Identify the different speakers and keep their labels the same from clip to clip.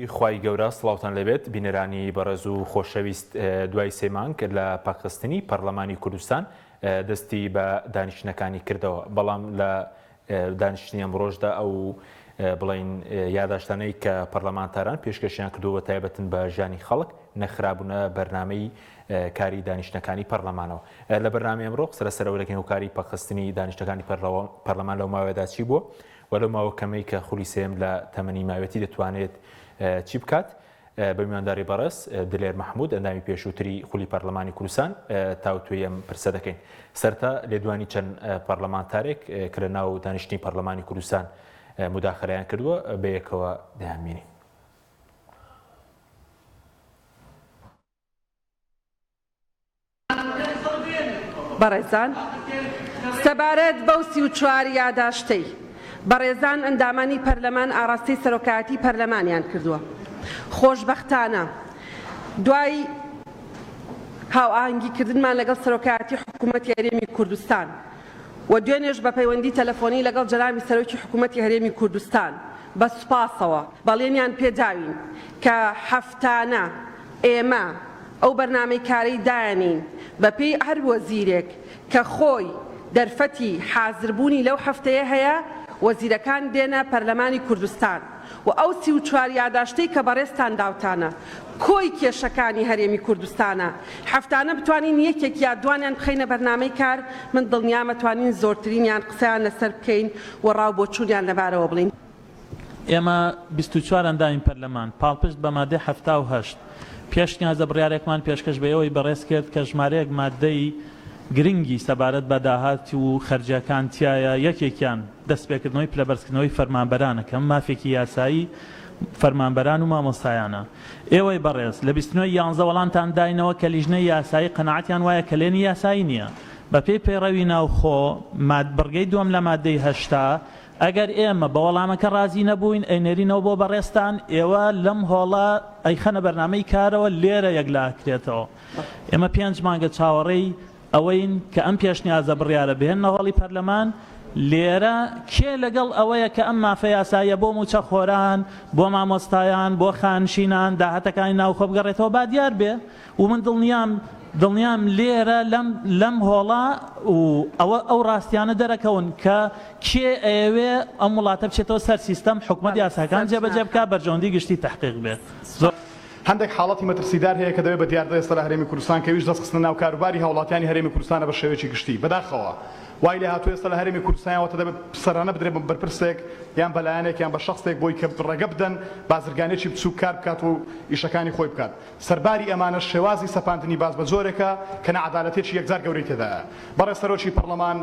Speaker 1: خوای گەورە سڵاوتان لەبێت بینەرانی بەڕێز و خۆشەویست دوای سێ مانگ لە پاکستانی پەرلەمانی کوردستان دەستی بە دانیشتنەکانی کردەوە بەڵام لە دانیشتنی ئەمڕۆژدا ئەو بڵین یاداشتانەی کە پەرلەمانتاران پێشکەشیان کردووە تایبەتن بە ژیانی خەڵک نەخرابوونە بەرنامەی کاری دانیشتنەکانی پەرلەمانەوە لە بەرنامی ئەمڕۆ سەرەسەرەوەلەکەین و کاری پاکستانی دانیشتەکانی پەرلەمان لەو ماوەیەدا چی بووە وەلو ماوە کەمەی کە خولی سێم لە تەمەنی ماوەتی دەتوانێت چی بکات بە میوانداری بەڕێز دلێر مەحموود ئەندامی پێشووتری خولی پەرلەمانی کوردستان تاوتوێ ئەم پرسە دەکەین سەرتا لێدوانی چەند پەرلەمانتارێک کە لە ناو دانیشتنی پەرلەمانی کوردستان مداخەرەیان کردووە بە یەکەوە دەیانبینی.
Speaker 2: بەڕێزان سەبارەت بەو 34 یاداشتەی بەڕێزان ئەندامانی پەرلەمان ئاڕاستەی سەرۆکایەتی پەرلەمانیان کردووە. خۆشبەختانە دوای هاوئاهەنگیکردنمان لەگەڵ سەرۆکایەتی حکوومەتی هەرێمی کوردستان و دوێنێش بە پەیوەندی تەلەفۆنی لەگەڵ جەنابی سەرۆکی حکوومەتی هەرێمی کوردستان بە سوپاسەوە بەڵێنیان پێداوین کە هەفتانە ئێمە ئەو بەرنامەی کارەی دایانین بە پێی هەر وەزیرێک کە خۆی دەرفەتی حازربوونی لەو هەفتەیە هەیە وەزیرەکان بێنە پەرلەمانی کوردستان و ئەو 34 یاداشتەی کە بەڕێستان داوتانە کۆی کێشەکانی هەرێمی کوردستانە هەفتانە بتوانین یەکێک یا دوانیان بخەینە بەرنامەی کار من دڵنیام ئەتوانین زۆرترینیان قسەیان لەسەر بکەین و ڕاوبۆچوونیان لەبارەوە بڵین.
Speaker 3: ئێمە 24 ئەندامی پەرلەمان پاڵپشت بە مادەی 78 پێشنیازە بڕیارێکمان پێشکەش بەوەی بەڕێز کرد کە ژمارەیەک مادەی گرنگی سەبارەت بە داهاتی و خەرجەکان تایە یەکێکیان دەستپێکردنەوەی پلەبەرزکردنەوەی فەرمانبەرانە کە مافێکی یاسایی فەرمانبەران و مامۆستایانە. ئێوەی بەڕێز لە 11 وەڵامتان داینەوە کە لیژنەی یاسایی قەناعەتیان وایە کە لێنی یاسایی نییە بە پێی پەیڕەوی ناوخۆ بڕگەی دووەم لە مادەی 80 ئەگەر ئێمە بە وەڵامەکە ڕازی نەبووین ئەینێرینەوە بۆ بەڕێستان ئێوە لەم هۆڵە ئەیخەنە بەرنامەی کارەوە لێرە یەکلاکرێتەوە. ئێمە 5 مانگە چاوەڕێی ئەوەین کە ئەم پێشنیازە بڕیارە بهێنە هەڵی پەرلەمان لێرە کێ لەگەڵ ئەوەیە کە ئەم مافە یاساییە بۆ موچەخۆران بۆ مامۆستایان بۆ خانشینان داهاتەکانی ناوخۆ بگەڕێتەوە با دیار بێ و من دڵنیام لێرە لەم هۆڵە و ئەو ڕاستیانە دەرەکەون کە کێ ئەوێ ئەم وڵاتە بچێتەوە سەر سیستەم حکومەت یاساکان جێبەجێ بکە بەرژەوەندی گشتی تحقیق بێت.
Speaker 4: هەندێک حاڵەتی مەترسیدار هەیە کە دەوێت بە دیاردە ئێستا لە هەرێمی کوردستان کەویش دەستخستنە ناو کاروباری هاوڵاتیانی هەرێمی کوردستانە بە شێوەیەکی گشتی بەداخەوە وای لێ هاتووە ئێستا لە هەرێمی کوردستانەوە دەبێت سەرانە بدرێت بەرپرسێک یان بەلایەنێک یان بە شخصێک بۆی کە ڕێگە بدەن بازرگانێکی بچوو کار بکات و ئیشەکانی خۆی بکات. سەرباری ئەمانە شێوازی سەپاندنی باز بە زۆرێکە کە نەعەدالەتێکی یەکجار گەورەی تێدایە. بەڕێز سەرۆکی پەرلەمان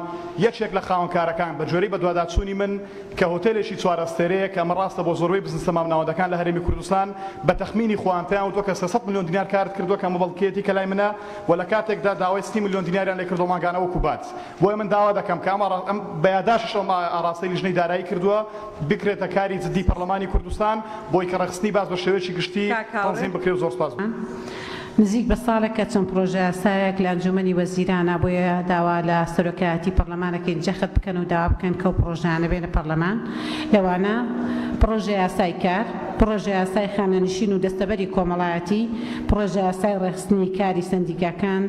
Speaker 4: یەکێک لە خاوەنکارەکان بە جۆرەی بە دوواداچوونی من کە هۆتێلێکی 4 ئەستێرەیە کە ئەمە ڕاستە بۆ زۆربەی بزنسە مامناوەندەکان لە هەرێمی کوردستان بە تەخمینی خۆیانتیان وتۆ کە 300 ملیۆن دینار کارت کردووە کە مەبەڵکێتی کە لای منە و لە کاتێکدا داوای 30 ملیۆن دیناریان لێ کردو ماگانەوە کوبات. بۆیە من داوا دەکەم کە ئەم بەیاداشش ئەم ئاڕاستەی لیژنەی دارایی کردووە بکرێتە کاری جدی پەرلەمانی کوردستان بۆی کە ڕەخستنی باز بە شێوەیەکی گشتی تەنزیم بکرێت. زۆر سپاس.
Speaker 5: نزیک بە ساڵێکە چەند پرۆژە یاسایەک لە ئەنجومەنی وەزیرانە بۆیە داوا لە سەرۆکایەتی پەرلەمانەکەی جەخت بکەن و داوا بکەن کە ئەو پرۆژانە بێنە پەرلەمان لەوانە پرۆژە یاسای کار پرۆژە یاسای خانەنشین و دەستەبەری کۆمەڵایەتی پرۆژە یاسای ڕێخستنی کاری سندیکاکان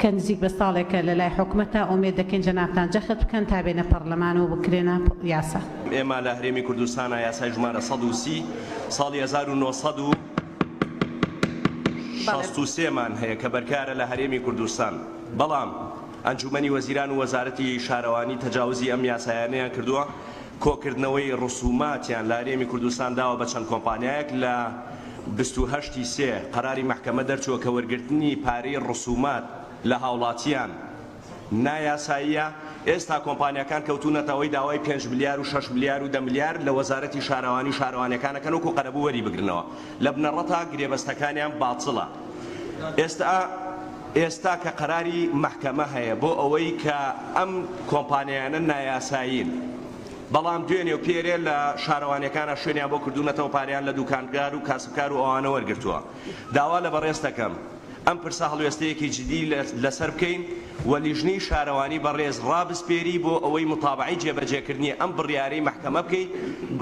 Speaker 5: کە نزیک بە ساڵێکە لە لای حکوومەتە ئومێد دەکەین جەنابتان جەخت بکەن تا بێنە پەرلەمان و بکرێنە یاسا.
Speaker 6: ئێمە لە هەرێمی کوردستانە یاسای ژمارە 130 ساڵی 1963مان هەیە کە بەرکارە لە هەرێمی کوردستان بەڵام ئەنجومەنی وەزیران و وەزارەتی شارەوانی تەجاوزی ئەم یاسایانەیان کردووە کۆکردنەوەی ڕسوماتیان لە هەرێمی کوردستان داوە بە چەند کۆمپانیایەک لە 28 قەراری مەحکەمە دەرچووە کە وەرگرتنی پارەی ڕسومات لە هاوڵاتیان نایاساییە. ئێستا کۆمپانیەکان کەوتونەتەوەی داوای 5 ملیار و 6 ملیار و 10 ملیار لە وەزارەتی شارەوانی شارەوانەکانەکەن وەکو قەرەبوو وەری بگرنەوە لە بنەڕەتا گرێبەستەکانیان باچڵە. ئێستا کە قەراری مەحکەمە هەیە بۆ ئەوەی کە ئەم کۆمپانیانە نایاسایین بەڵام دوێنێ و پێرێ لە شارەوانەکانە شوێنیان بۆ کردوونەتەوە پاریان لە دوکانگار و کاسبکار و ئەوانە وەرگرتووە. داوا لە بەڕێز دەکەم ئەم پرسە هەڵوێستەیەکی جدی لەسەر بکەین و لیژنەی شارەوانی بەڕێز ڕابسپێری بۆ ئەوەی متابعی جێبەجێکردنی ئەم بڕیارەی محکەمە بکەیت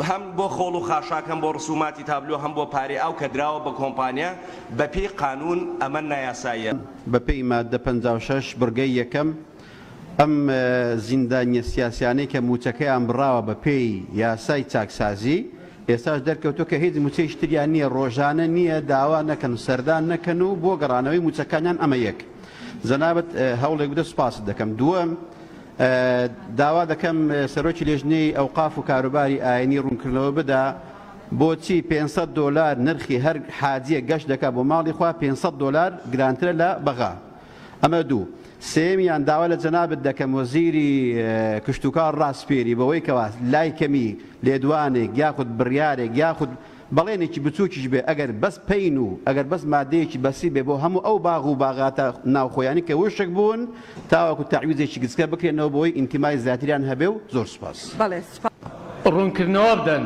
Speaker 6: هەم بۆ خۆڵ و خاشاک هەم بۆ ڕسوماتی تابلۆ هەم بۆ پارێ ئاو کە دراوە بە کۆمپانیا بەپێی قانون ئەمە نایاساییە
Speaker 7: بەپێی مادە 56 بڕگەی یەکەم ئەم زیندانیە سیاسیانەی کە موچەکەیان بڕاوە بە پێی یاسای چاکسازی ئێستاش دەرکەوتۆ کە هیچ موچەی شتریان نییە ڕۆژانە نییە داوا نەکەن سەردان نەکەن و بۆ گەڕانەوەی موچەکانیان ئەمە یەک جەنابەت هەوڵێک بدە سوپاست دەکەم دووەم داوا دەکەم سەرۆکی لێژنەی ئەوقاف و کاروباری ئاینی ڕوونکردنەوە بدا بۆچی $500 نرخی هەر حاجیە گەشت دەکات بۆ ماڵی خوا $500 گرانترە لە بەغا ئەمە دوو سێمیان داوا لە جەنابەت دەکەم وەزیری کشتوکار ڕاستپێری بەوەی کەوا لای کەمی لێدوانێک یاخود بڕیارێک یاخود بەڵێنێکی بچووکیش بێ ئەگەر بەس پەین و ئەگەر بەس مادەیەکی بەسی بێ بۆ هەموو ئەو باغ و باغاتە ناوخۆیانی کە وشک بوون تاوەکو تەعویزێکی گچکە بکرێنەوە بۆی ئینتیمای زیاتریان هەبێ و زۆر سوپاس.
Speaker 8: ڕوونکردنەوە بدەن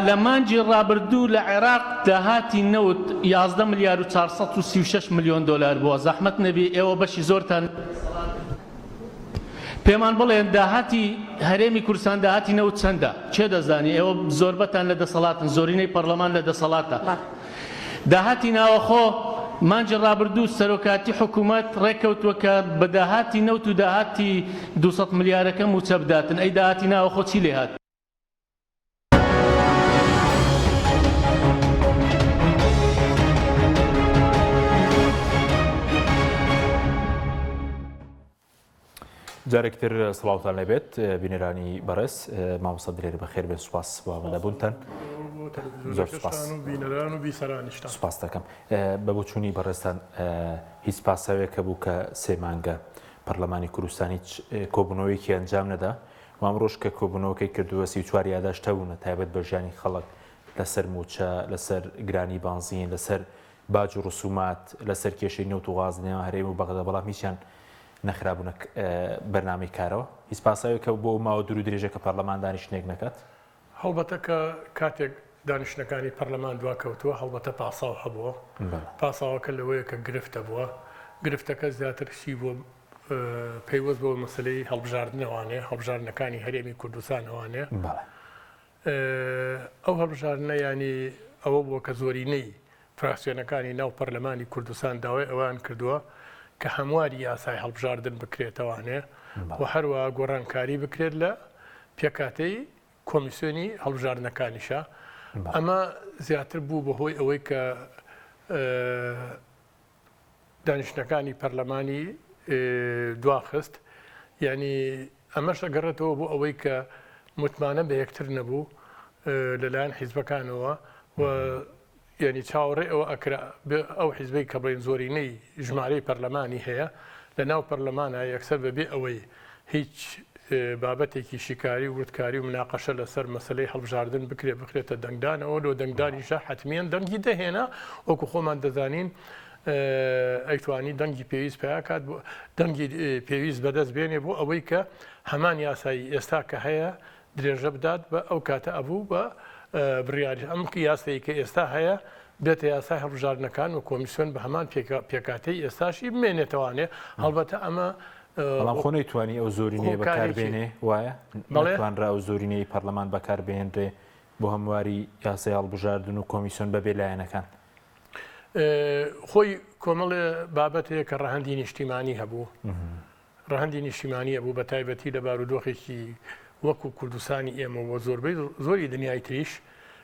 Speaker 8: لە مانجی ڕابردوو لە عێراق داهاتی نەوت 11,436 ملیۆن دلار بووە زەحمەت نەبی ئێوە بەشی زۆرتان پێمان بڵێن داهاتی هەرێمی کوردستان داهاتی نەوت چەندە چێ دەزانی ئێوە زۆربەتان لە دەسەڵاتن زۆرینەی پەرلەمان لە دەسەڵاتە داهاتی ناوەخۆ مانجی ڕابردوو سەرۆکاتی حکوومەت ڕێککەوتووە کە بە داهاتی نەوت و داهاتی 200 ملیارەکە موچە بداتن ئەی داهاتی ناوەخۆ چی لێ هات
Speaker 1: جارێکتر سڵاوتان لەبێت بینێرانی بەڕێز مامۆستا درێر بەخێر بێ سوپاس بۆ ئامادەبوونتان زۆر سوپاس دەکەم بە بۆچوونی بەڕێستان هیچ پاساوێکە بوو کە سێ مانگە پەرلەمانی کوردستانی کۆبوونەوەیەکی ئەنجام نەدا و ئەمڕۆژ کە کۆبوونەوەکەی کردووە 34 یاداشتە بوونە تایبەت بە ژیانی خەڵک لەسەر موچە لەسەر گرانی بانزین لەسەر باج و ڕسومات لەسەر کێشەی نەوت و غازنەوە هەرێم و بەغدا بەڵام هیچیان نەخرابوونە بەرنامەی کارەوە هیچ پاساوێکە بۆ ماوە دوور و درێژە کە پەرلەمان دانیشتنێک نەکات
Speaker 9: هەڵبەتە کە کاتێک دانیشتەکانی پەرلەمان دواکەوتووە هەڵبەتە پاساو هەبووە پاساوەکە لەوەیە کە گرفتە بووە گرفتەکە زیاتر شی بۆ پەیوەست بۆ مەسلەی هەڵبژاردنەوانێ هەڵبژاردنەکانی هەرێمی کوردستانەوانێ ئەو هەڵبژاردنە ینی ئەوە بووە کە زۆرینەی فراکسیۆنەکانی ناو پەرلەمانی کوردستان داوای ئەوان کردووە کە هەمواری یاسای هەڵبژاردن بکرێتەوانێ و هەروە گۆڕانکاری بکرێت لە پێکاتەی کۆمیسیۆنی هەڵبژاردنەکانیشە ئەمە زیاتر بوو بەهۆی ئەوەی کە دانیشتەکانی پەرلەمانی دواخست یعنی ئەمەش ئەگەڕێتەوە بۆ ئەوەی کە متمانە بە یەکتر نەبوو لەلایەن حیزبەکانەوە و یعنی چاوەڕێ ئەوە ئەکرا ئەو حیزبەی کە بڵێن زۆرینەی ژمارەی پەرلەمانی هەیە لە ناو پەرلەمانە یەکسەر بەبێ ئەوەی هیچ بابەتێکی شیکاری وردکاری و مناقەشە لەسەر مەسلەی هەڵبژاردن بکرێتە دەنگدانەوە لۆ دەنگدانیشە حتمیان دەنگی دەهێنا وەکو خۆمان دەزانین ئەیتوانی دەنگی پێویست پیاکات دەنگی پێویست بەدەست بێنێ بۆ ئەوەی کە هەمان یاسایی ئێستا کە هەیە درێژە بدات بە ئەو کاتە ئەبوو بە بڕیاری ئەم یاسایی کە ئێستا هەیە بێتە یاسای هەڵبژاردنەکان و کۆمیسیۆن بە هەمان پێکاتەی ئێستاشی بمێنێتەوانێ هەڵبەتە ئەمە
Speaker 1: بەڵام خۆ نەیتوانی ئەو زۆرینەیە بەکاربێنێ وایە نەتوانرا ئەو زۆرینەی پەرلەمان بەکاربێنرێ بۆ هەمواری یاسای هەڵبژاردن و کۆمیسیۆن بەبێ لایەنەکان
Speaker 9: خۆی کۆمەڵێ بابەتەیە کە ڕەهەندی نیشتیمانی هەبوو ڕەهەندی نیشتیمانی هەبوو بە تایبەتی لە بارودۆخێکی وەکو کوردستانی ئێمە و زۆربەی زۆری دنیای تریش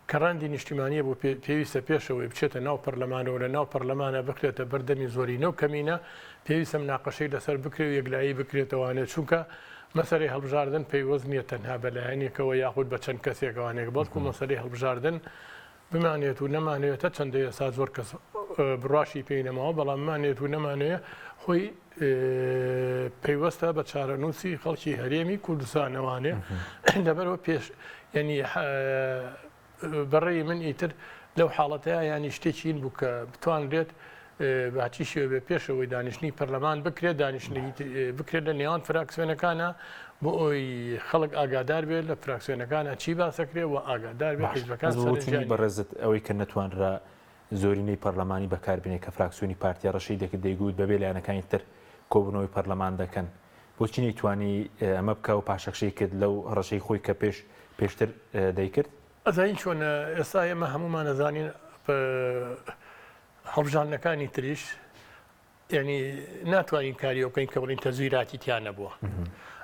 Speaker 9: کە ڕەهەندی نیشتیمانیە بۆ پێویستە پێشەوەی بچێتە ناو پەرلەمانەوە لە ناو پەرلەمانە بکرێتە بەردەمی زۆرینە و کەمینە پێویستە مناقەشەی لەسەر بکرێت و یەکلایی بکرێتەوانێت چونکە مەسەلەی هەڵبژاردن پەیوەست نییە تەنها بەلایەنێکەوە یاخود بە چەند کەسێکەوانێک بەڵکو مەسەلەی هەڵبژاردن بمانێت و نەمانێتە چەندە ئێستا زۆر کەس بڕاشی پێینەمەوە بەڵام مانێت و نەمانەیە خۆی پەیوەستە بە چارەنووسی خەڵکی هەرێمی کوردستانەوانێ لەبەرەوە پێش ینی بەڕێی من ئیتر لەو حاڵەتەیە ینی شتێکین بوو کە بتوانرێت باچی شێوە بێ پێشەوەی دانیشتنی پەرلەمان بکرێت دانیشتنی بکرێت لە نێوان فراکسیۆنەکانە بۆ ئەوی خەڵک ئاگادار بێت لە فراکسیۆنەکانە چی باسەکرێت و ئاگادار بێت حیزبەکان
Speaker 1: بەڕێزت ئەوەی کە نەتوانرا زۆرینەی پەرلەمانی بەکاربێنێت کە فراکسیۆنی پارتیا ڕەشەی دەکرد دەیگوت بەبێ لایەنەکانی تر کۆبوونەوەی پەرلەمان دەکەن بۆچی نەیتوانی ئەمە بکە و پاشەخشەی کرد لەو ڕەشەی خۆی کە پێشتر دەیکرد
Speaker 9: ئەزین چۆنە ئێستا ئێمە هەمومان نەزانین هەڵبژاردنەکانی تریش یعنی ناتوانین کاری بکەین کە بڵین تەزویراتی تیان نەبووە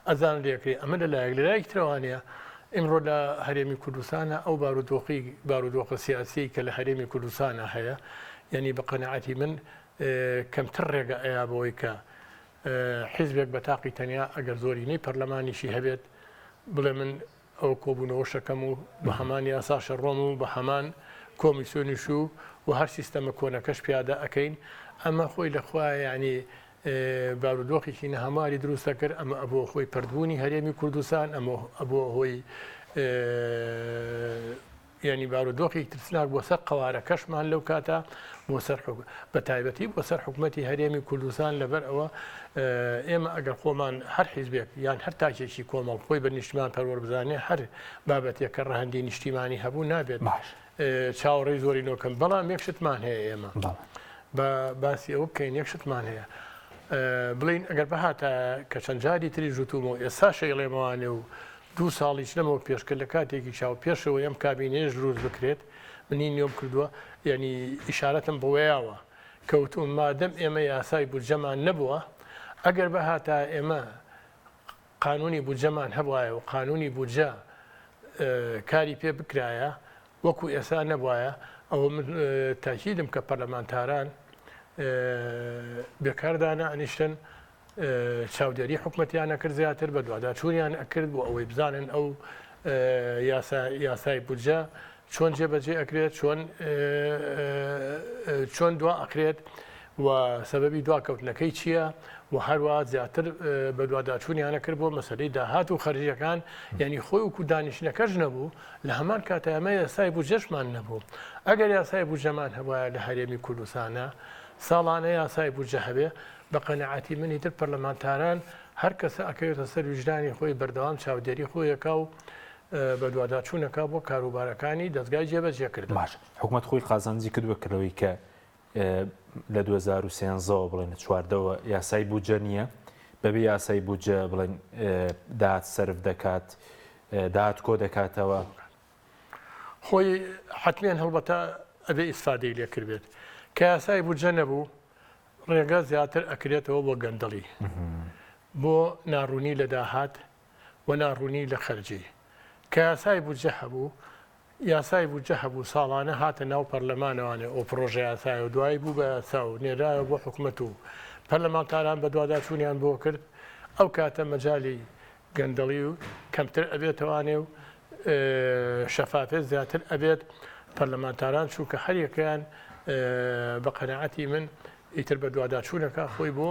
Speaker 9: ئەزان لێکرێ ئەمە لەلایەک ترەوانەیە ئمڕۆ لە هەرێمی کوردستانە ئەو بارودۆخە سیاسی کە لە هەرێمی کوردستانە هەیە یعنی بە قەنەعەتی من کەمتر ڕێگە ئەیا بەوەی کە حیزبێک بە تاقی تەنیا ئەگەر زۆرینەی پەرلەمانیشی هەبێت بڵێ من ئەو کۆبوونەوە شەکەم و بە هەمان یاساشە ڕۆم و بە هەمان کۆمیسیۆنیش و هەر سیستەمە کۆنەکەش پیادە ئەەکەین ئەمە خۆی لەخوای ینی بارودۆخێکی نەهەماری دروستە کرد ئەمە ئەبووە خۆی پردبوونی هەرێمی کوردستان ئەمە ئەبووە هۆی ینی بارودۆخی ترسناک بۆ سەر قەوارە کەشمان لەو کاتە بۆ سەر بە تایبەتی بۆ سەر حکوومەتی هەرێمی کوردستان لەبەر ئەوە ئێمە ئەگەر خۆمان هەر حیزبێک یان هەر تاکێکی کۆمەڵ خۆی بە نیشتمان پەروەەر بزانێ هەر بابەتێک کە ڕەهەندی نیشتیمانی هەبوو نابێت چاوەڕێی زۆرینەوەکەم بەڵام یەکشتمان هەیە ئێمە بە باسی ئەوە بکەین یەکشتمان هەیە بڵین ئەگەر بەهاتە کە چەند جاری تری ژوتومەوە ئێستا شەیڵێمەوانێ و 2 ساڵیش نەمەوە پێشکرد لە کاتێکی چاو پێشەوە ئەم کابینێش دروست بکرێت منی نێوم کردووە یعنی ئیشارەتم بۆیاوە کەوتون مادەم ئێمە یاسای بودجەمان نەبووە ئەگەر بەهاتە ئێمە قانونی بودجەمان هەبوایە و قانونی بودجە کاری پێ بکرایە وەکو ئێستا نەبوایە ئەوە من تاکیدم کە پەرلەمانتاران بێکاردانە ئەنیشتن چاودێری حکوومەتیانە کرد زیاتر بە دوواداچوونیان ئەکرد بۆ ئەوەی بزانن ئەو یاسای بودجە چۆن جێبەجێ ئەکرێت چۆن دوا ئەکرێت و سەبەبی دواکەوتنەکەی چییە و هەروە زیاتر بە دوواداچوونیانە کرد بۆ مەسەلەی داهات و خەرجیەکان یعنی خۆی وکو دانیشتنەکەش نەبوو لە هەمان کاتەمە یاسای بودجەشمان نەبوو ئەگەر یاسای بودجەمان هەبوایە لە هەرێمی کوردستانە ساڵانە یاسای بودجە هەبێ بە قەنەعەتی منی تر پەرلەمانتاران هەر کەسە ئەکەوێتە سەر وجدانی خۆی بەردەوام چاودێری خۆیەکە و بە دوواداچوونەکە بۆ کاروبارەکانی دەستگای جێبەجێکرد
Speaker 1: باش حکوومەت خۆی قازانجی کردووە کەلەوەی کە لە 2013 بڵێن چواردەوە یاسای بودجە نییە بەبێ یاسای بودجە بڵێن داهات سەرف دەکات داهات کۆ دەکاتەوە
Speaker 9: خۆی حتمێن هەڵبەتە ئەبێ ئیسفادەی لێکرد بێت کە یاسای بودجە نەبوو ڕێگە زیاتر ئەکرێتەوە بۆ گەندەڵی بۆ ناڕوونی لە داهات و ناڕوونی لە خەرجی کە یاسای بودجە هەبوو یاسای بودجە هەبوو ساڵانە هاتە ناو پەرلەمانەوانێ ئەو پرۆژە یاسای و دوایی بوو بە یاسا و نێرایە بۆ حکوومەت و پەرلەمانتاران بە دوواداچوونیان بۆ کرد ئەو کاتە مەجای گەندەڵی و کەمتر ئەبێتەوانێ و شەفافێت زیاتر ئەبێت پەرلەمانتاران چووکە هەریەکەیان بە قەنەعەتی من ئیتر بە دوواداچوونەکە خۆی بۆ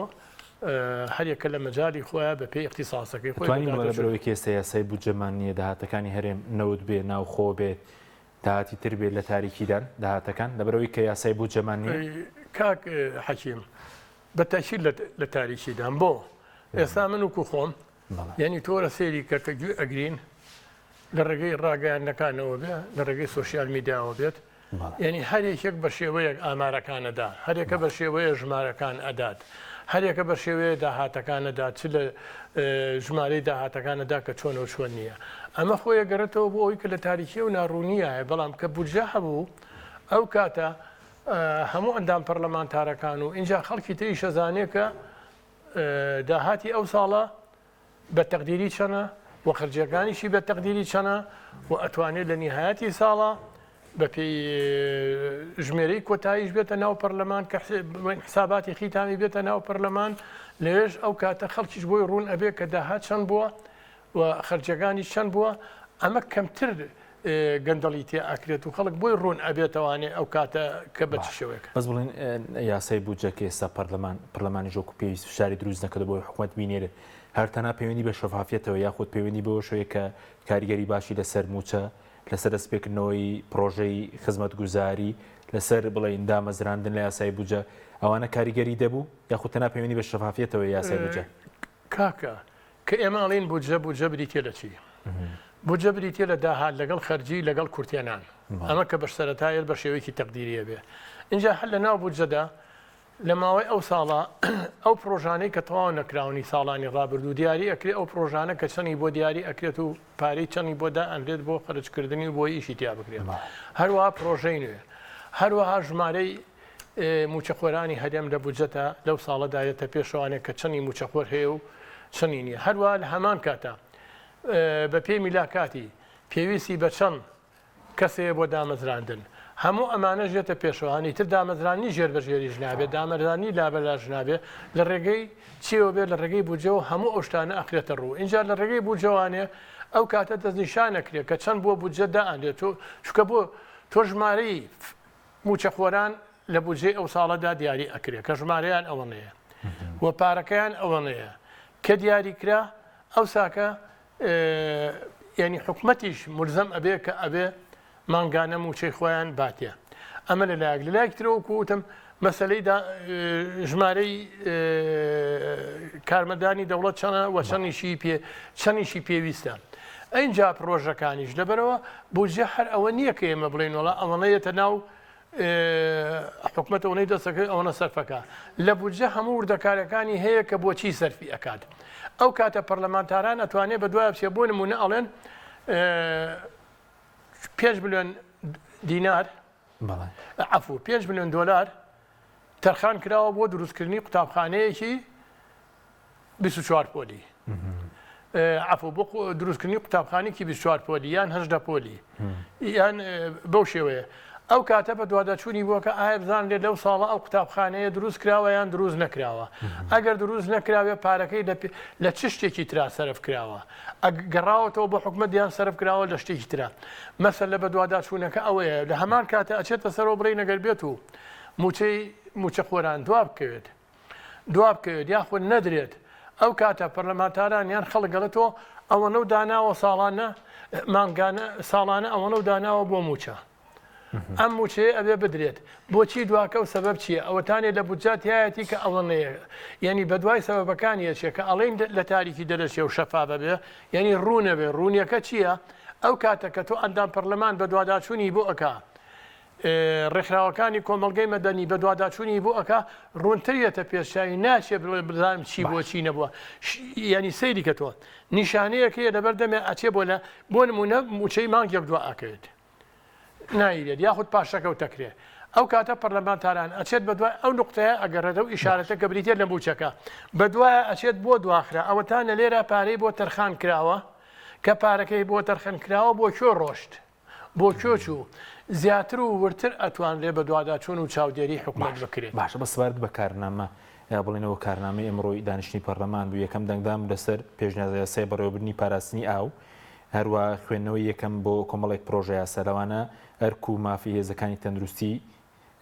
Speaker 9: هەریەکە لە مەجای خۆیان بە پێی اختصاسەکەی
Speaker 1: خۆی کێسە یاسای بودجەمان نییە داهاتەکانی هەرێم نەوت بێ ناو خۆ بێ داهاتی تر بێت لە تاریکیدان داهاتەکان لەبەرەوەی کە یاسای بودجەمان نییە
Speaker 9: کاک حەکیم بە تاکید لە تاریکیدان بۆ ئێستا من وکو خۆم یعنی تۆرە سێری کەکە گوێ ئەگرین لە ڕێگەی ڕاگەیاندنەکانەوە بێ لە ڕێگەی سوۆسیال میدیاوە بێت یعنی هەرێکێک بە شێوەیەک ئامارەکانەدا هەرێکە بە شێوەیە ژمارەکان ئەدات هەرێکە بە شێوەیە داهاتەکانەدا چ لە ژمارەی داهاتەکانەدا کە چۆنەوە چۆن نییە ئەمە خۆیە گەڕێتەوە بۆ ئەوی کە لە تاریکی و ناڕوونیایە بەڵام کە بودجە هەبوو ئەو کاتە هەموو ئەندام پەرلەمانتارەکان و اینجا خەڵکی تری شەزانێ کە داهاتی ئەو ساڵە بە تەقدیری چەنە و خەرجیەکانیشی بە تەقدیری چەنە و ئەتوانێت لە نیهایەتی ساڵە بە پێی ژمێرەی کۆتاییش بێتە ناو پەرلەمان کە حساباتی خیتامی بێتە ناو پەرلەمان لەوێژ ئەو کاتە خەڵکیش بۆی ڕوون ئەبێ کە داهات چەند بووە و خەرجەکانی چەند بووە ئەمە کەمتر گەندەڵی تێ ئاکرێت و خەڵک بۆی ڕوون ئەبێتەوانێ ئەو کاتە کە بە چ شێوەیە
Speaker 1: بەس بڵین یاسای بودجەکە ئێستا پەرلەمانی ژۆک و پێویست فشاری دروست نەکرد بۆی حکوومەت بینێرێت هەرتەنا پەیوەندی بە شەفافیەتەوە یاخود پەیوەندی بەوە شوەیە کە کاریگەری باشی لەسەر موچە لەسەر دەستپێکردنەوەی پرۆژەی خزمەتگوزاری لەسەر بڵێن دامەزراندن لە یاسای بودجە ئەوانە کاریگەری دەبوو یاخود تەنها پەیوەندی بە شەفافیەتەوە یاسای بودجە
Speaker 9: کاکە کە ئێمە ئەڵێن بودجە بریتێ لە چی بودجە بریتێ لە داهات لەگەڵ خەرجی لەگەڵ کورتێنان ئەمە کە بەش سەرەتایە بە شێوەیەکی تەقدیریە بێ اینجا هەر لە ناو بودجەدا لە ماوەی ئەو ساڵە ئەو پرۆژانەی کە تەواو نەکراونی ساڵانی ڕابردوو دیاری ئەکرێت ئەو پرۆژانە کە چەندی بۆ دیاری ئەکرێت و پارەی چەندی بۆدا ئەندێت بۆ خەرجکردنی بۆی ئیشی تیا بکرێت هەروەها پرۆژەی نوێ هەروەها ژمارەی موچەخۆرانی هەرێم لە بودجەتە لەو ساڵەدایەتە پێشەوانێک کە چەندی موچەخۆر هەیە و چەندی نییە هەروە لە هەمان کاتە بە پێی میلاکاتی پێویستی بە چەند کەسەیە بۆ دامەزراندن هەموو ئەمانە ژێتە پێشەوانی تر دامەزرانی ژێربەژێریش نابێت دامەزرانی لابەلاژ نابێت لە ڕێگەی چیەوە بێت لە ڕێگەی بودجەوە هەموو ئەو شتانە ئەخرێتە ڕوو اینجا لە ڕێگەی بودجەوانێ ئەو کاتە دەستنیشانەکرێت کە چەند بۆ بودجە دائەندێت چکە بۆ تۆ ژمارەی موچەخۆران لە بودجەی ئەو ساڵەدا دیاری ئەکرێت کە ژمارەیان ئەوەنەیە وە پارەکەیان ئەوەنەیە کە دیاری کرا ئەو ساکە ینی حکومەتیش ملزەم ئەبێ کە ئەبێ مانگانە موچەی خۆیان باتێ ئەمە لەلایەک لەلایەک ترەوە کووتم مەسلەی ژمارەی کارمەدانی دەوڵەت چەنە و چەندیشی پێویستە ئەینجا پرۆژەکانیش لەبەرەوە بودجە هەر ئەوە نییە کە ئێمە بڵێن وڵا ئەوەنەیەتە ناو حکومەت ئەوەی دەستەکەی ئەوەنە سەرفەکە لە بودجە هەموو وردەکارەکانی هەیە کە بۆچی سەرفی ئەکات ئەو کاتە پەرلەمانتاران ئەتوانێت بە دوای بچێ بۆ نمونە ئەڵێن 5 ملیۆن دینار عفو 5 ملیۆن دۆلار تەرخان کراوە بۆ دروستکردنی قوتابخانەیەکی 24 پۆلی عفو بۆ دروستکردنی قوتابخانێکی 24 پۆلی یان 18 پۆلی یان بەو شێوەیە ئەو کاتە بە دوواداچوونی بووە کە ئایا بزان لێ لەو ساڵە ئەو قوتابخانەیە دروست کراوە یان دروست نەکراوە ئەگەر دروست نەکراوێ پارەکەی لە چ شتێکی ترا سەرف کراوە گەڕاوەتەوە بۆ حکومەت یان سەرف کراوە لە شتێکی ترا مەسەل لە بە دوواداچوونەکە ئەوەیە لە هەمان کاتە ئەچێتە سەرەوە بڕی نەگەر بێت و موچەخۆران دواب بکەوێت یاخود نەدرێت ئەو کاتە پەرلەمانتاران یان خەڵک گەڵێتەوە ئەوەنە و داناوە ساڵانە مانگانە ساڵانە ئەوەنە و داناوە بۆ موچە ئەم موچەیە ئەبێ بدرێت بۆچی دواکە و سەبەب چییە ئەوەتانێت لە بودجاتایەتی کە ئەوەنەیە ینی بەدوای سەبەبەکانیە چێ کە ئەڵێن لە تاریکی دەرەچێ و شەفافە بێ ینی ڕوونەبێ ڕوونیەکە چییە ئەو کاتە کە تۆ ئەندام پەرلەمان بە دوواداچوونی بۆ ئەکا ڕێکخراوەکانی کۆمەڵگەی مەدەنی بە دوواداچوونی بۆ ئەکا ڕوونتریەتە پێشایی ناچێ بزانم چی بۆچی نەبووە ینی سەیری کە تۆ نیشانەیەکەیە لەبەر دەمێ ئەچێ بۆ نمونە موچەی مانگێک دوا ئاکەوێت نایرێت یاخود پاشەکەوتەکرێ ئەو کاتە پەرلەمانتاران ئەچێت بە دوای ئەو نقطەیە ئەگەڕێتە و ئیشارەتە کە بریتێ لە موچەکە بە دوایە ئەچێت بۆ دواخرا ئەوەتانە لێرە پارەی بۆ تەرخان کراوە کە پارەکەی بۆ تەرخان کراوە بۆ کۆ ڕۆشت بۆ کۆچوو زیاتر و ورتر ئەتوان لێ بە دوواداچوون و چاودێری حکومەت بکرێت
Speaker 1: باشە بە سوارد بە کارنامە یا بڵێنەوە کارنامەی ئەمڕۆی دانیشتنی پەرلەمان بوو یەکەم دەنگدام لەسەر پێشنیازە یاسای بەڕێوەبردننی پاراستنی ئاو هەروە خوێندنەوەی یەکەم بۆ کۆمەڵێک پرۆژە یاسەلەوانە ئەرک و مافی هێزەکانی تەندروستی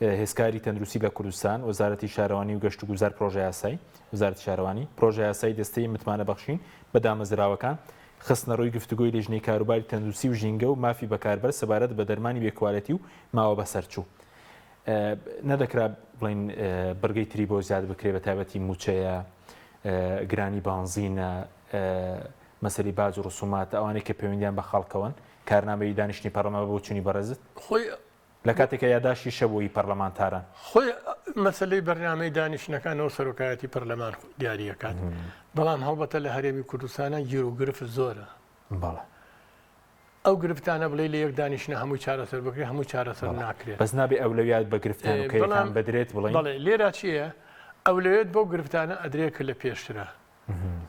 Speaker 1: هێزکاری تەندروستی لە کوردستان وەزارەتی شارەوانی و گەشت و گوزار پرۆژە یاسای وەزارەتی شارەوانی پرۆژە یاسای دەستەی متمانە بەخشین بە دامەزراوەکان خستنە ڕووی گفتوگۆی لێژنەی کاروباری تەندروستی و ژینگە و مافی بەکاربەر سەبارەت بە دەرمانی بێکوالەتی و ماوە بەسەرچوو نەدەکرا بڵین بەرگەی تری بۆ زیاد بکرێ بە تایبەتی موچەیە گرانی بانزینە مەسەری باج و ڕسومات ئەوانەی کە پەیوەندیان بە خەڵکەوەن کارنامەی دانیشتنی پەرلەمان بۆ چوونی بەڕێزت
Speaker 9: خۆی
Speaker 1: لە کاتێکە یاداشی شەبووی پەرلەمانتاران
Speaker 9: خۆی مەسلەی بەرنامەی دانیشتنەکانەوە سەرۆکایەتی پەرلەمان دیاریەکات بەڵام هەڵبەتە لە هەرێمی کوردستانە گیر و گرفت زۆرە
Speaker 1: بەڵێ
Speaker 9: ئەو گرفتانە بڵێ لە یەک دانیشتنە هەمووی چارەسەر بکرێت هەمووی چارەسەر ناکرێت
Speaker 1: بەس نابێ ئەولەویات بە گرفتان و کەیتان بدرێت
Speaker 9: بڵێ لێرە چییە ئەولەوێت بۆ گرفتانە ئەدرێت کە لە پێشترە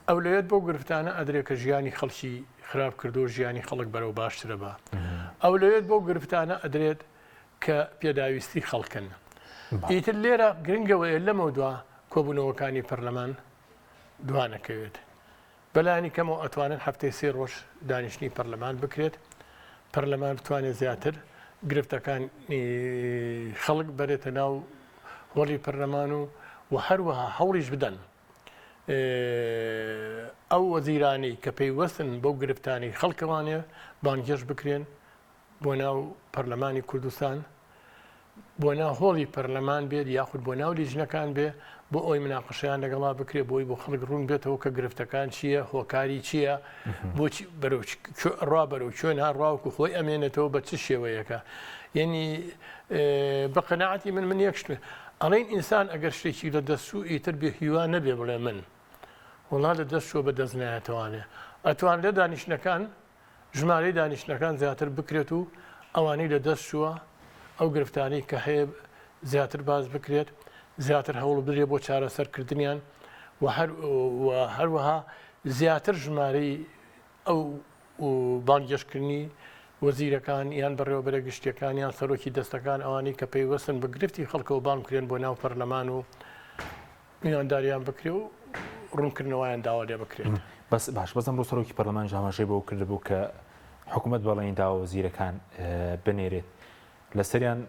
Speaker 9: ئەولەوێت بۆ گرفتانە ئەدرێت کە ژیانی خەڵکی خراپ کردو و ژیانی خەڵک بەرەو باشترە بە ئەولەوێت بۆ گرفتانە ئەدرێت کە پێداویستی خەڵکن ئیتر لێرە گرنگەوەیە لەمە دوا کۆبوونەوەکانی پەرلەمان دوانەکەوێت بەلایانی کەمەوە ئەتوانن هەفتەی 3 ڕۆژ دانیشتنی پەرلەمان بکرێت پەرلەمان بتوانێت زیاتر گرفتەکانی خەڵک بەرێتە ناو هۆڵی پەرلەمان و هەروەها هەوڵیش بدەن ئەو وەزیرانی کە پەیوەستن بەو گرفتانی خەڵکەوانێ بانگێش بکرێن بۆ ناو پەرلەمانی کوردستان بۆ ناو هۆڵی پەرلەمان بێت یاخود بۆ ناو لیژنەکان بێ بۆ ئەوی مناقەشەیان لەگەڵا بکرێت بۆی بۆ خەڵک ڕوون بێتەوە کە گرفتەکان چییە هۆکاری چییە بۆچی ڕوا بەرەو چۆن هاڕواوکو خۆی ئەمێنێتەوە بە چ شێوەیەکە یعنی بە قەناعەتی من یەکشتێ ئەڵێن ئینسان ئەگەر شتێکی لە دەستوو ئیتر بێ هیوا نەبێ بڵێ من وڵا لە دەستشۆ بە دەست نایەتوانێ ئەتوان لە دانیشتەکان ژمارەی دانیشتەکان زیاتر بکرێت و ئەوانەی لە دەستشووە ئەو گرفتانی کە هەیە زیاتر باز بکرێت زیاتر هەوڵ بدرێ بۆ چارەسەرکردنیان و هەروەها زیاتر ژمارەی ئەو بانگێشتکردنی وەزیرەکان یان بەڕێوەبەرە گشتیەکان یان سەرۆکی دەستەکان ئەوانەی کە پێیوەستن بە گرفتی خەڵکەوە بان بکرێن بۆ ناو پەرلەمان و میوانداریان بکرێ و ڕوونکردنەوەیان داوا لێ بکرێت.
Speaker 1: بەس باش بەزم بۆ سەرۆکی پەرلەمان ژاماژەی بۆ کردبوو کە حکوومەت بەڵێن داوە وەزیرەکان بنێرێت لە سەریان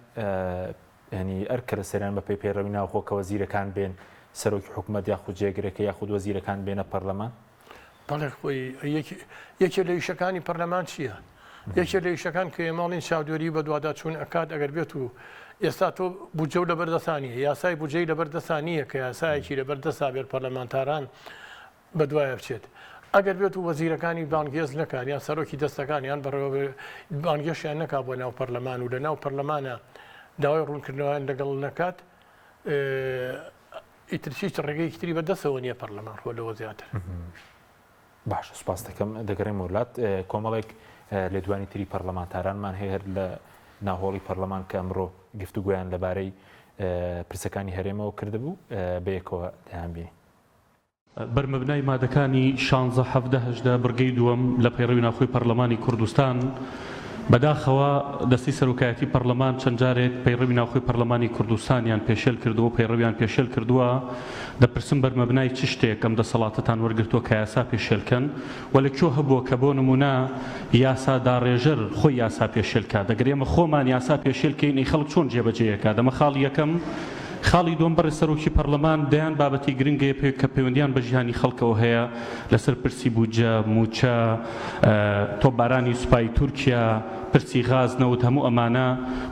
Speaker 1: ینی ئەرکە لە سەریان بە پێی پێڕەوی ناوخۆ کە وەزیرەکان بێن سەرۆکی حکوومەت یاخود جێگرەکە یاخود وەزیرەکان بێنە پەرلەمان
Speaker 9: بەڵێ خۆی یەکێ لە ئیشەکانی پەرلەمان چییە؟ یەکێ لە ئیشەکان کە ماڵین چاودێری بە دووادا چوون ئەکات ئەگەر بێت و ئێستا تۆ بودجە لە بەردەسانیە یاسای بودجەی لە بەردەسانیە کە یاسایەکی لە بەردەسا بێت پەرلەمانتاران بە دوایە بچێت. ئەگەر بێت و وەزیرەکانی بانگێز نەکات یان سەرۆکی دەستەکان یان بەڕێوە بانگێشیان نەکات بۆ ناو پەرلەمان و لە ناو پەرلەمانە داوای ڕوونکردنەوەیان لەگەڵ نەکات ئیترچیت ڕێگەی تری بەدەستەوە نییە پەرلەمان خۆ لەوە زیاتر.
Speaker 1: باش سوپاس دەکەم دەگەڕێم وڵات کۆمەڵێک لێدوانی تری پەرلەمانتارانمان هەیە هەر لە ناهۆڵی پەرلەمان کە ئەمڕۆ گفتوگویان لەبارەی پرسەکانی هەرێمەوە کردبوو بەیەکەوە دەیانبینی.
Speaker 10: بەرمەبنای مادەکانی 16 بڕگەی دووەم لە پەیڕەوی ناوخۆی پەرلەمانی کوردستان بەداخەوە دەستی سەرۆکایەتی پەرلەمان چەند جارێک پەیڕەوی ناوخۆی پەرلەمانی کوردستانیان پێشێل کردووە پەیڕەویان پێشێل کردووە دەپرسم بەرمەبنای چ شتێک ئەم دەسەڵاتەتان وەرگرتووە کە یاسا پێشێلکەن و لەکوێ هەبووە کە بۆ نمونە یاسا داڕێژەر خۆی یاسا پێشێلکات دەگەر ئێمە خۆمان یاسا پێشێلکەین ئەی خەڵک چۆن جێبەجێیەکات دەمە خاڵی یەکەم خاڵی دوم بەڕێ سەرۆکی پەرلەمان دەیان بابەتی گرنگەیە کە پەیوەندیان بە ژیانی خەڵکەوە هەیە لەسەر پرسی بودجە موچە تۆپبارانی سوپای تورکیا پرسی غاز نەوت هەموو ئەمانە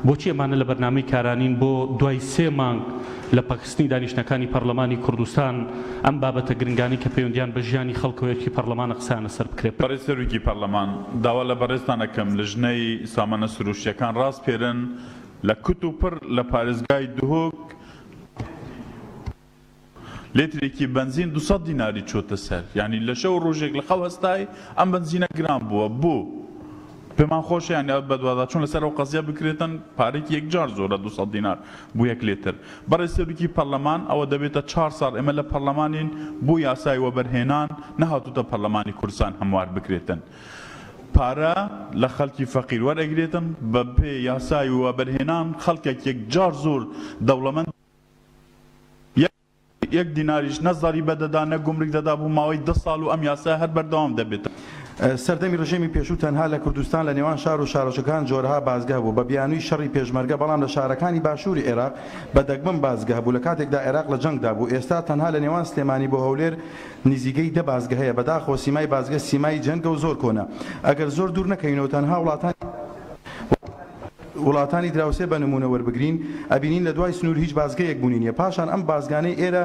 Speaker 10: بۆچی ئەمانە لە بەرنامەی کارانین بۆ دوای 3 مانگ لە پاکستانی دانیشتەکانی پەرلەمانی کوردستان ئەم بابەتە گرنگانی کە پەیوەندیان بە ژیانی خەڵکەوەیەکی پەرلەمانە قسانە سەر بکرێت.
Speaker 11: بەڕێز سەرۆکی پەرلەمان داوا لە بەڕێزتان ئەەکەم لە ژنەی سامانە سروشتیەکان ڕاست پێرن لە کوت و پڕ لە پارێزگای دهۆک لێترێکی بنزین 200 دیناری چۆتە سەر یعنی لە شەو ڕۆژێک لە خەو هەستای ئەم بنزینە گران بووە بۆ پێمان خۆش یان بەدوادا چون لەسەر ئەو قەزیە بکرێتن پارێکی یەکجار زۆرە 200 دینار بۆ 1 لێتر. بەڕێز سەرۆکی پەرلەمان ئەوە دەبێتە 4 ساڵ ئێمە لە پەرلەمانین بۆ یاسای وەبەرهێنان نەهاتوتە پەرلەمانی کوردستان هەموار بکرێتن. پارە لە خەڵکی فەقیر وەرەگرێتن بە پێ یاسای وەبەرهێنان خەڵکێک یەکجار زۆر دەوڵەمەند 1 دیناریش نەزاری بەدەدا نە گومرگ دەدا بوو ماوەی 10 ساڵ و ئەم یاسا هەر بەردەوام دەبێت.
Speaker 12: سەردەمی ڕژێمی پێشوو تەنها لە کوردستان لە نێوان شار و شارۆچەکان جۆرەها بازگە بوو بە بیانووی شەڕی پێشمەرگە بەڵام لە شارەکانی باشووری عێراق بە دەگمەن بازگە بوو لە کاتێکدا عێراق لە جەنگدا بوو. ئێستا تەنها لە نێوان سلێمانی بۆ هەولێر نزیگەی 10 بازگە هەیە بەداخەوە سیمای بازگە سیمای جەنگە و زۆر کۆنە. ئەگەر زۆر دوور نەکەینەوە تەنها وڵاتانی دراوسێ بە نمونە وەربگرین ئەبینین لە دوای سنوور هیچ بازگەیەک بوونی نیە پاشان ئەم بازگانەی ئێرە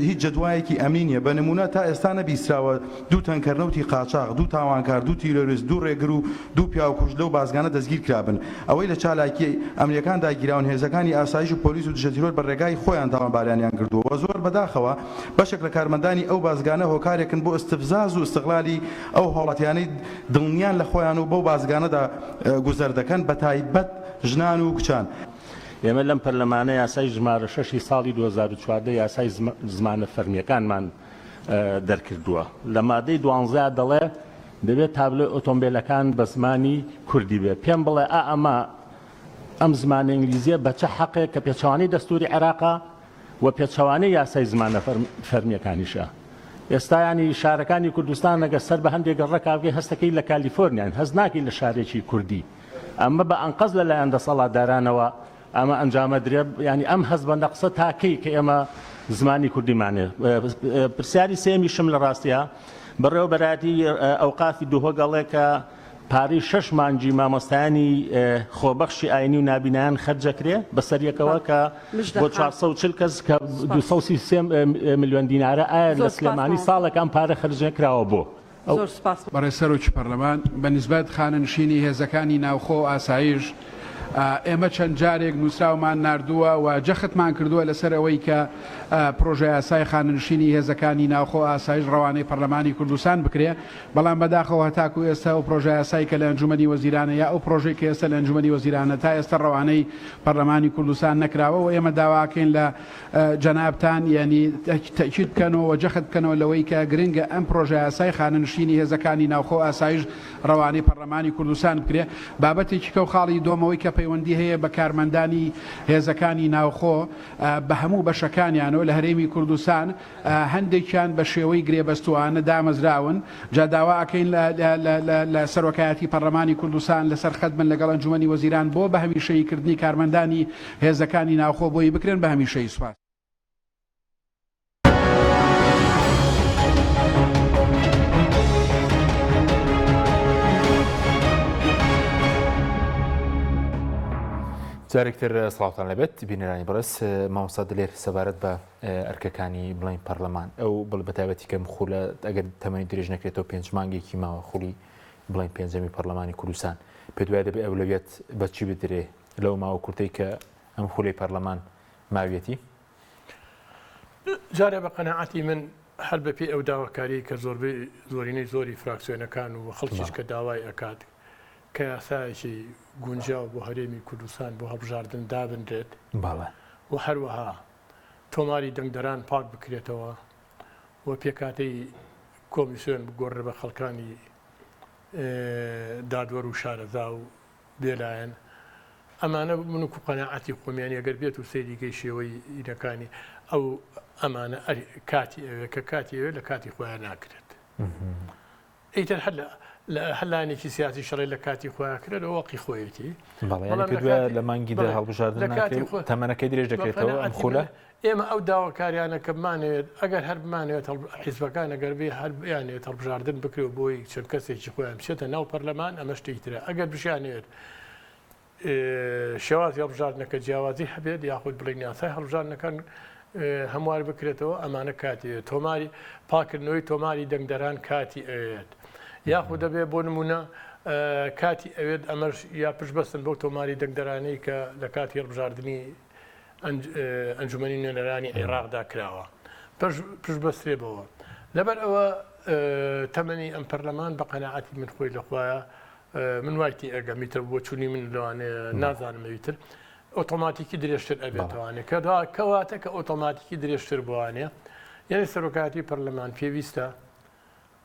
Speaker 12: هیچ جدوایەکی ئەمنی نیە بە نمونە تا ئێستا نەبیستراوە 2 تەنکەرنەوتی قاچاق 2 تاوانکار 2 تیرۆریست 2 ڕێگر و 2 پیاوکوژ لەو بازگانە دەستگیر کرابن ئەوەی لە چالاکی ئەمریکان داگیراون هێزەکانی ئاسایش و پۆلیس و دژەتیرۆر بە ڕێگای خۆیان تاوانباریانیان کردووە زۆر بەداخەوە بەشێک لە کارمەندانی ئەو بازگانە هۆکارێکن بۆ استفزاز و استقلالی ئەو هەوڵاتیانەی دڵنیان لە خۆیان و بەو بازگانەدا گوزەر دەکەن بە تایبەت ژنان و کچان.
Speaker 8: ئێمە لەم پەرلەمانە یاسای ژمارە 6 ساڵی 2014 یاسای زمانە فەرمیەکانمان دەرکردووە لە مادەی 12 دەڵێ دەبێت تابلۆی ئۆتۆمبیلەکان بە زمانی کوردی بێ پێم بڵێ ئەمە ئەم زمانە ئینگلیزیە بە چه حەقێک کە پێچەوانی دەستوری عێراقا و پێچەوانی یاسای زمانە فەرمیەکانیشە. ئێستا ینی شارەکانی کوردستان ئەگەر سەر بە هەندێک ڕێکاوگەی هەستەکەی لە کالیفۆرنیان هەست ناکەی لە شارێکی کوردی ئەمە بە ئەنقەز لەلایەن دەسەڵاتدارانەوە ئەمە ئەنجامە درێ ینی ئەم هەست بە نەقسە تاکەی کە ئێمە زمانی کوردیمانێ. پرسیاری سێمیشم لە ڕاستیە بەڕێوەبەراتی ئەوقافی دووهۆگەڵێ کە پارەی 6 مانگی مامۆستایانی خۆبەخشی ئاینی و نابینایان خەرجەکرێ بەسەریەکەوە کە بۆ 440 کەس کە 233 میلیۆن دینارە ئایا لە سلێمانی ساڵێکان پارە خەرجەکراوە بۆ.
Speaker 13: بەڕێز سەرۆکی پەرلەمان بە نیسبەت خانەنشینی هێزەکانی ناوخۆ ئاسایش ئێمە چەند جارێک نووسراومان نردووە و جەختمان کردووە لەسەر ئەوەی کە پرۆژه یاسای خاننشینی هێزەکانی ناوخۆ ئاسایش ڕەوانەی پەرلەمانی کوردستان بکرێ بەڵام بەداخەوە هەتاکو ئێستا و پرۆژه یاسای کە لە ئەنجومەنی وەزیرانە یا ئەو پرۆژەی کە ئێستا لە ئەنجومەنی وەزیرانە تا ئێستا ڕەوانەی پەرلەمانی کوردستان نەکراوە و ئێمە داواکەین لە جەنابتان یعنی تەکید بکەنەوە و جەخت بکەنەوە لەوەی کە گرنگە ئەم پرۆژه یاسای خاننشینی هێزەکانی ناوخۆ ئاسایش ڕەوانەی پەرلەمانی کوردستان بکرێ بابەتێکی کەو خاڵی دۆمەوەی کە پەیوەندی هەیە بە کارمەندانی هێزەکانی ناوخۆ بە هەموو بەشەکانیانەوە لە هەرێمی کوردستان هەندێکیان بە شێوەی گرێبەستوانە دامەزراون جا داوا ئەکەین لە سەرۆکایەتی پەرلەمانی کوردستان لەسەر خەدمن لەگەڵ ئەنجومەنی وەزیران بۆ بە هەمیشەییکردنی کارمەندانی هێزەکانی ناوخۆ بۆی بکرێن بە هەمیشەیی. سوپاس.
Speaker 1: جارێکتر سڵاوتان لەبێت بینەرانی بەڕێز مامۆستا دلێر سەبارەت بە ئەرکەکانی بڵین پەرلەمان ئەو بڵ بەتابەتی کەم خولە ئەگەر تەمەنی درێژ نەکرێتەوە 5 مانگێکی ماوە خولی بڵین پێنجەمی پەرلەمانی کوردستان پێ دوای دەبێت ئەولەویەت بەچی بدرێ لەو ماوە کورتەی کە ئەم خولەی پەرلەمان ماویەتی
Speaker 9: جارێ بە قەناعەتی من هەر بەپێی ئەو داواکاری کە زۆرینەی زۆری فراکسیۆنەکان و خەڵکیش کە داوای ئەکات کە یاسایەکی گونجاو بۆ هەرێمی کوردستان بۆ هەبژاردن دابنرێت و هەروەها تۆماری دەنگدەران پاک بکرێتەوە و پێکاتەی کۆمیسیۆن بگۆڕێ بە خەڵکانی دادوەر و شارەزا و بێلایەن ئەمانە من و قەناعەتی خۆمیانی ئەگەر بێت و سەیریگەی شێوەی ئینەکانی ئەو ئەمانە کاتی ئەوێ کە کاتی ئەوێ لە کاتی خۆیان ناکرێت ئیتر هەلانێکی سیاسی شەڕی لە کاتی خۆیان کرێت وەقی خۆیەتی
Speaker 1: لە مانگیدا هەڵبژاردن تەمەنەکەی درێژ دەکرێتەوە ئەم خولە
Speaker 9: ئێمە ئەو داواکاریانە کە بمانەوێت ئەگەر هەر بمانەوێت حیزبەکان ئەگەر بێ هەر بیانێت هەڵبژاردن بکرێت بۆی چەند کەسێکی خۆیان بچێتە ناو پەرلەمان ئەمە شتێکی ترە ئەگەر بشانێت شێوازی هەڵبژاردنەکە جیاوازی هەبێت یاخود بڵین یاسای هەڵبژاردنەکان هەموار بکرێتەوە ئەمانە کاتی تۆماری پاکردنەوەی تۆماری دەنگدەران کاتی ئەوێت یاخود دەبێت بۆ نمونە کاتی ئەوێت ئەمەش یا پشبەستن بۆ تۆماری دەنگدەرانەی کە لە کاتی هەڵبژاردننی ئەنجومەنی نوێنەرانی عێراقدا کراوە پشبەسترێ بەوە لەبەر ئەوە تەمەنی ئەم پەرلەمان بە قەناعەتی من خۆی لەخوایە من وایتی ئەگە میتر بۆ چوونی من لەوانەیە نازانمەویتر ئۆتۆماتیکی درێژتر ئەبێتوانێت کەواتە کە ئۆتۆماتیکی درێژتر بوانێ یعنی سەرۆکایەتی پەرلەمان پێویستە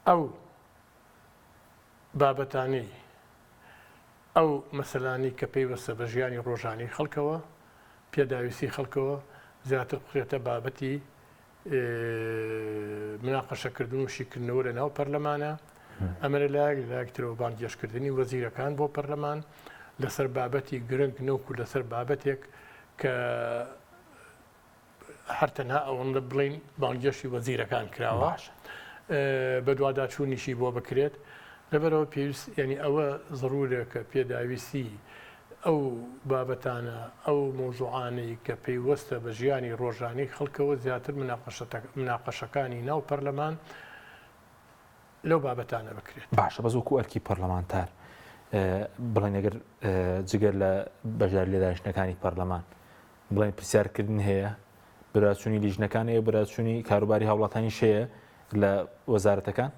Speaker 9: ئەو بابەتانەی ئەو مەسەلانی کە پێیوەستە بە ژیانی ڕۆژانی خەڵکەوە پێداویستی خەڵکەوە زیاتر بخرێتە بابەتی مناقەشەکردن و شیکردنەوە لە ناو پەرلەمانە ئەمەرە لایەکترەوە بانگێشکردنی وەزیرەکان بۆ پەرلەمان لەسەر بابەتی گرنگ نەوکو لەسەر بابەتێک کە هەرتەنها ئەوەندە بڵین بانگێشی وەزیرەکان کراوە بە دوواداچوونیشی بۆ بکرێت لەبەرەوە پێویست ینی ئەوە ضرورە کە پێداویستی ئەو بابەتانە ئەو مۆزوعانەی کە پێیوەستە بە ژیانی ڕۆژانەی خەڵکەوە زیاتر مناقەشەکانی ناو پەرلەمان لەو بابەتانە بکرێت.
Speaker 1: باشە بەزووکو ئەرکی پەرلەمانتار بڵێن ئەگەر جگەر لە بەژار لێدانیشتەکانی پەرلەمان بڵێن پرسیارکردن هەیە براچوونی لیژنەکان هەیە براچوونی کاروباری هاوڵاتانی شەیە لە وەزارەتەکان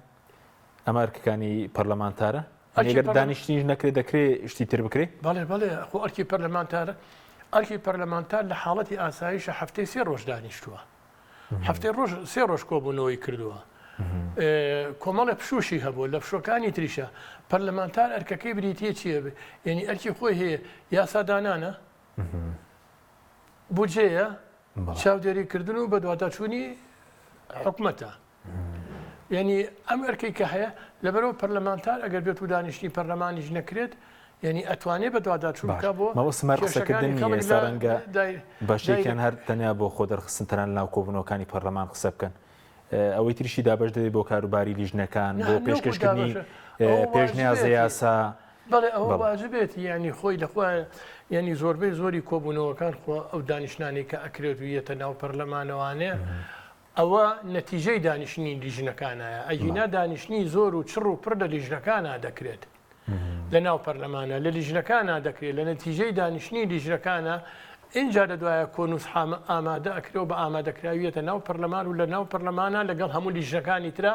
Speaker 1: ئەمە ئەرکەکانی پەرلەمانتارە ئەگەر دانیشتنیش نەکرێت دەکرێت شتی تر بکرێت
Speaker 9: بەڵێ خۆ ئەرکی پەرلەمانتارە ئەرکی پەرلەمانتار لە حاڵەتی ئاساییشە هەفتەی 3 ڕۆژ دانیشتووە هەفتەی ڕۆژ 3 ڕۆژ کۆبوونەوەی کردووە کۆمەڵە پشوشی هەبوو لە پشۆکانی تریشە پەرلەمانتار ئەرکەکەی بریتە چیە یعنی ئەرکی خۆی هەیە یاسادانانە بودجەیە چاودێریکردن و بە دوواداچوونی حکومەتە یعنی ئەم ئەرکەی کە هەیە لەبەرەوە پەرلەمانتار ئەگەر بێت و دانیشتنی پەرلەمانیش نەکرێت یعنی ئەتوانێت بە دوواداچوون بکە بۆ
Speaker 1: مەوەسمەرقسەکردن ئێستا ڕەنگە بەشێکیان هەر تەنیا بۆ خۆ دەرخستنتەران ناو کۆبوونەوەکانی پەرلەمان قسە بکەن ئەوەی تریشی دابش دەبێت بۆ کاروباری لیژنەکان بۆ پێشکەشکردنی پێشنیازە یاسا
Speaker 9: بەڵێ ئەوە واجبێت یعنی خۆی لەخوا یعنی زۆربەی زۆری کۆبوونەوەکان خۆ ئەو دانیشتانی کە ئەکرێت و یەتە ناو پەرلەمانەوانێ ئەوە نەتیجەی دانیشتنی لیژنەکانایە ئەجینا دانیشتنی زۆر و چڕ و پڕ لە لیژنەکانە دەکرێت لە ناو پەرلەمانە لە لیژنەکانە دەکرێت لە نەتیجەی دانیشتنی لیژنەکانە اینجا دەدوایە کۆنووس ئامادە ئەکرێەوە بە ئامادەکراویەتە ناو پەرلەمان و لە ناو پەرلەمانە لەگەڵ هەموو لیژنەکانی ترا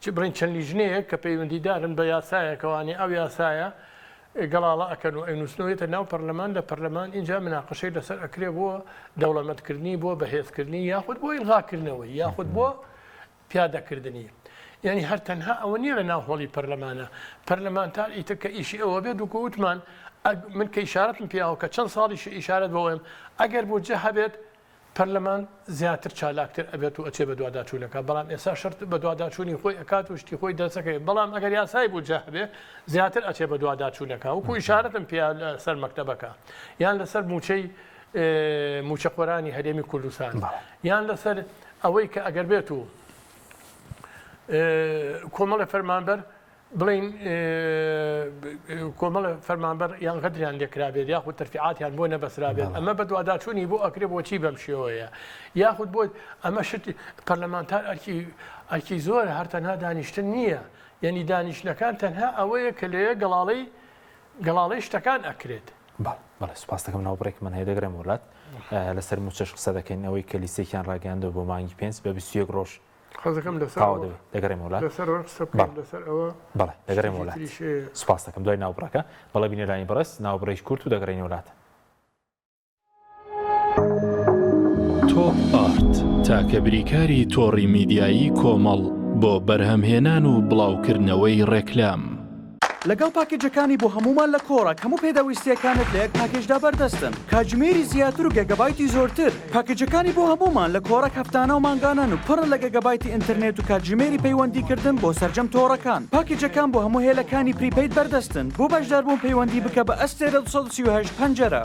Speaker 9: چ بڕین چەند لیژنەیە کە پەیوەندیدارن بە یاسایەکەوانی ئەو یاسایە گەڵاڵە ئەکەن و ئەینووسنەوەیەتە ناو پەرلەمان لە پەرلەمان اینجا مناقەشەی لەسەر ئەکرێ بۆ دەوڵەمەندکردنی بۆ بەهێزکردنی یاخود بۆ ئیلغاکردنەوەی یاخود بۆ پیادەکردنی یعنی هەر تەنها ئەوە نییە لە ناوهۆڵی پەرلەمانە پەرلەمانتار ئیتر کە ئیشی ئەوە بێت و گوتمان من کە ئیشارەتم پیاوە کە چەند ساڵیش ئیشارەت بۆم ئەگەر بۆ جە هەبێت پەرلەمان زیاتر چالاکتر ئەبێت و ئەچێ بە دوواداچوونەکە بەڵام ئێستا شەرت بە دوواداچوونی خۆی ئەکات و شتی خۆی دەرسەکەی بەڵام ئەگەر یاسای بوو جە هەبێ زیاتر ئەچێ بە دوواداچوونەکە وەکو ئیشارەتم پیا سەر مەکتەبەکە یان لەسەر موچەی موچەخۆرانی هەرێمی کوردستان یان لەسەر ئەوەی کە ئەگەر بێت و کۆمەڵە فەرمانبەر بڵین کۆمەڵە فەرمانبەر یان غەدریان لێکرابێت یاخود تەرفیعاتیان بۆ نەبەسرابێت ئەمە بە دوواداچوونی بۆ ئەکرێ بۆچی بەم شێوەیە یاخود بۆ ئەمە شت پەرلەمانتار ئەرکی زۆرە هەر تەنها دانیشتن نییە یعنی دانیشتەکان تەنها ئەوەیە کە لێ گەڵاڵەی شتەکان ئەکرێت
Speaker 1: بەڵێ سوپاس دەکەم ناوبڕێک من هەیە دەگرێم وڵات لەسەر موچەش قسە دەکەین ئەوەی کە لیستێکیان ڕاگەاندەوە بۆ مانگی 5 بە 21 ڕۆژ
Speaker 9: خەزەکەم
Speaker 1: دەگەڕێم وڵات بەڵێ دەگەڕێم وڵات سوپاس دەکەم دوای ناوبڕەکە بەڵێ بینێرانی بەڕێز ناوبڕێی کورت و دەگەڕێنی وڵات
Speaker 14: تۆپ ئارت تاکە بریکاری تۆڕی میدیایی کۆمەڵ بۆ بەرهەمهێنان و بڵاوکردنەوەی ڕێکلام
Speaker 15: لەگەڵ پاکێجەکانی بۆ هەمومان لە کۆڕک هەموو پێداویستیەکانت لە یەک پاکێجدا بەردەستن کاتژمێری زیاتر و گەگەبایتی زۆرتر پاکێجەکانی بۆ هەمومان لە کۆڕک هەفتانە و مانگانان و پڕە لە گەگەبایتی ئینتەرنێت و کاتژمێری پەیوەندیکردن بۆ سەرجەم تۆڕەکان پاکێجەکان بۆ هەموو هێلەکانی پریپەید بەردەستن بۆ بەشداربوون پەیوەندی بکە بە ئەستێرە 238 پەنجەرە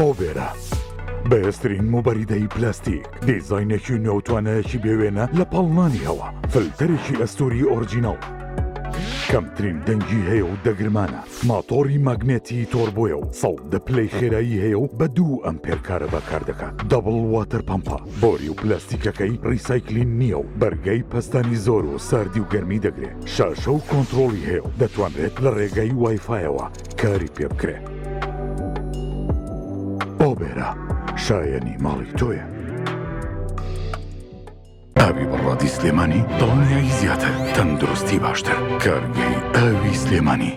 Speaker 16: ئۆبێرە بەهێزترین موبەریدەی پلاستیک دیزاینێکی نێوتوانەیەکی بێوێنە لە پاڵنانی هەوا فلتەرێکی ئەستوری ئۆرجینەڵ کەمترین دەنگی هەیە و دەگرمانە ماتۆری ماگنێتی تۆربۆیە و 100 پلەی خێرایی هەیە و بە 2 ئەمپێر کارە بەکار دەکات دەبڵ واتەر پەمپە بۆری و پلاستیکەکەی ڕیسایکلین نییە و بەرگەی پەستانی زۆر و ساردی و گەرمی دەگرێت شاشە و کۆنتڕۆڵی هەیە و دەتوانرێت لە ڕێگەی وایفایەوە کاری پێ بکرێت ئۆبێرە شایەنی ماڵی تۆیە ئاوی بەڕادی سلێمانی دڵنیایی زیاتر تەندروستی باشتر کارگەی ئاوی سلێمانی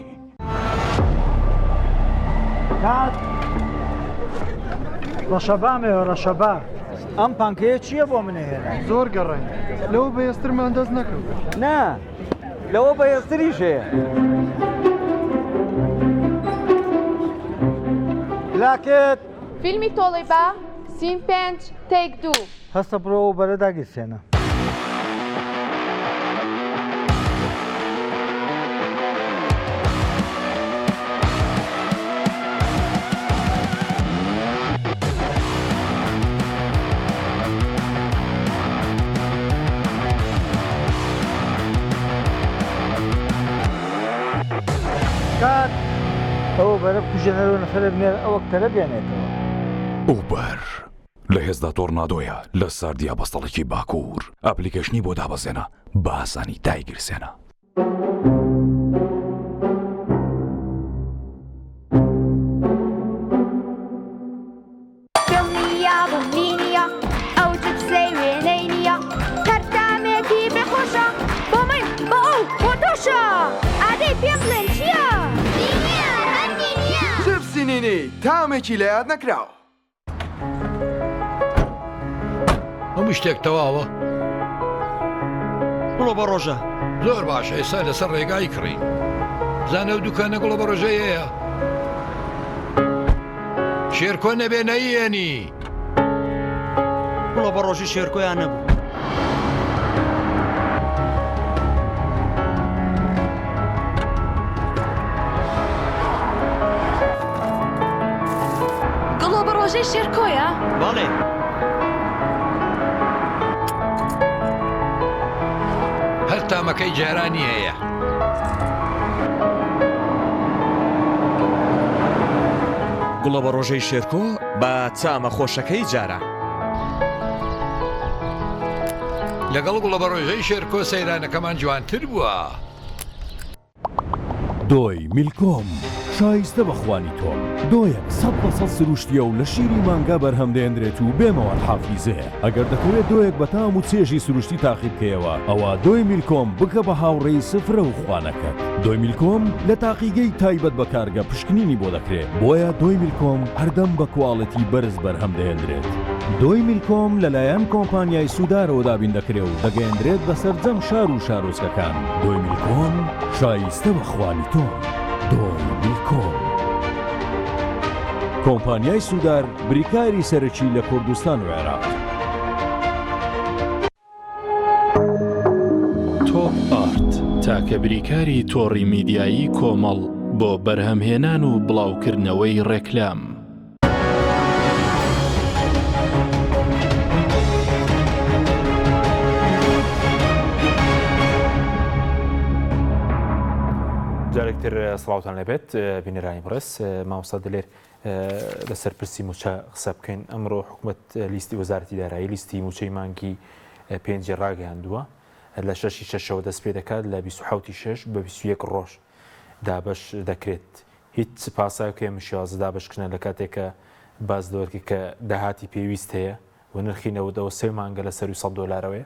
Speaker 17: ڕەشەبامێ ڕەشەبا ئەم پانکەیە چییە بۆ منێهێنا
Speaker 18: زۆر گەڕێن لەوە بەهێزترمان دەست نەکەوت
Speaker 17: نا لەوە بەهێزتریش هەیە لاکێت
Speaker 19: فیلمی تۆڵی بە سین 5 تێک 2
Speaker 17: هەستە بڕۆ و بەرە داگیرسێنە کات ئەوە بەرە کوژێنەرەوە نەفرە بنێر ئەوە کتەرە بێنێتەوە
Speaker 16: ئوبەر لە هێزدا تۆڕنادۆیە لە ساردیا بەستەڵێکی باکوور ئەپلیکەشنی بۆ دابەزێنە بە ئاسانی دایگیرسێنە
Speaker 19: دڵنیا بمبینیە ئەو جپسەی وێنەی نییە هەرتامێکی بێخۆشە بۆ من بۆ ئەو بۆ تۆشە ئادەی پێم بڵێن چییە؟
Speaker 18: چپسی نینی تامێکی لە یاد نەکراوە
Speaker 20: هەموو شتێک تەواوە گوڵە بە ڕۆژە زۆر باشە ئێستا لەسەر ڕێگای کڕی زانە و دوکانە گوڵە بە ڕۆژەیەیە شێرکۆ نەبێ نەیەنی
Speaker 17: گوڵە بە ڕۆژی شێرکۆیان نەبوو
Speaker 19: گوڵە بە ڕۆژەی شێرکۆیە؟
Speaker 17: بەڵێ
Speaker 20: هەر تامەکەی جارانی هەیە
Speaker 21: گوڵە بە ڕۆژەی شێرکۆ بە چامە خۆشەکەی جارە
Speaker 20: لەگەڵ گوڵە بە ڕۆژەی شێرکۆ سەیرانەکەمان جوانتر بووە.
Speaker 22: دۆی میلکۆم شایستە بەخوانی تۆم دۆیەک 100% سروشتیە و لە شیری مانگا بەرهەم دێنرێت و بێمەوە حافیزەیە ئەگەر دەکەوێت دۆیەک بە تام و چێژی سروشتی تاقیب بکەیەوە ئەوە دۆی میلکۆم بکە بە هاوڕێی سفرە و خوانەکەت. دۆی میلکۆم لە تاقیگەی تایبەت بە کارگە پشکنینی بۆ دەکرێت بۆیە دۆی میلکۆم هەردەم بە کواڵەتی بەرز بەرهەم دێنرێت. دۆی میلکۆم لەلایەن کۆمپانیای سوودارەوە دابین دەکرێت و دەگەیەندرێت بەسەر جەم شار و شارۆچکەکان. دۆی میلکۆم شایستە بەخوانی تۆم. دۆی میلکۆم کۆمپانیای سوودار بریکاری سەرەکی لە کوردستان و عێراق.
Speaker 14: تۆپ ئارت تاکە بریکاری تۆڕی میدیایی کۆمەڵ بۆ بەرهەمهێنان و بڵاوکردنەوەی ڕێکلام.
Speaker 1: جارێکتر سڵاوتان لەبێت بینەرانی بڕێز مامۆستا دلێر لەسەر پرسی موچە قسە بکەین. ئەمڕۆ حکوومەت لیستی وەزارەتی دارایی لیستی موچەی مانگی پێنجی ڕاگەیاندووە لە 6/6 دەست پێ دەکات لە 26 بە 21 ڕۆژ دابش دەکرێت. هیچ پاساکێ مشیازە دابشکردن لە کاتێکە باز دەوەرکی کە داهاتی پێویست هەیە و نرخی نەوەدەوە 3 مانگە لە سەر $100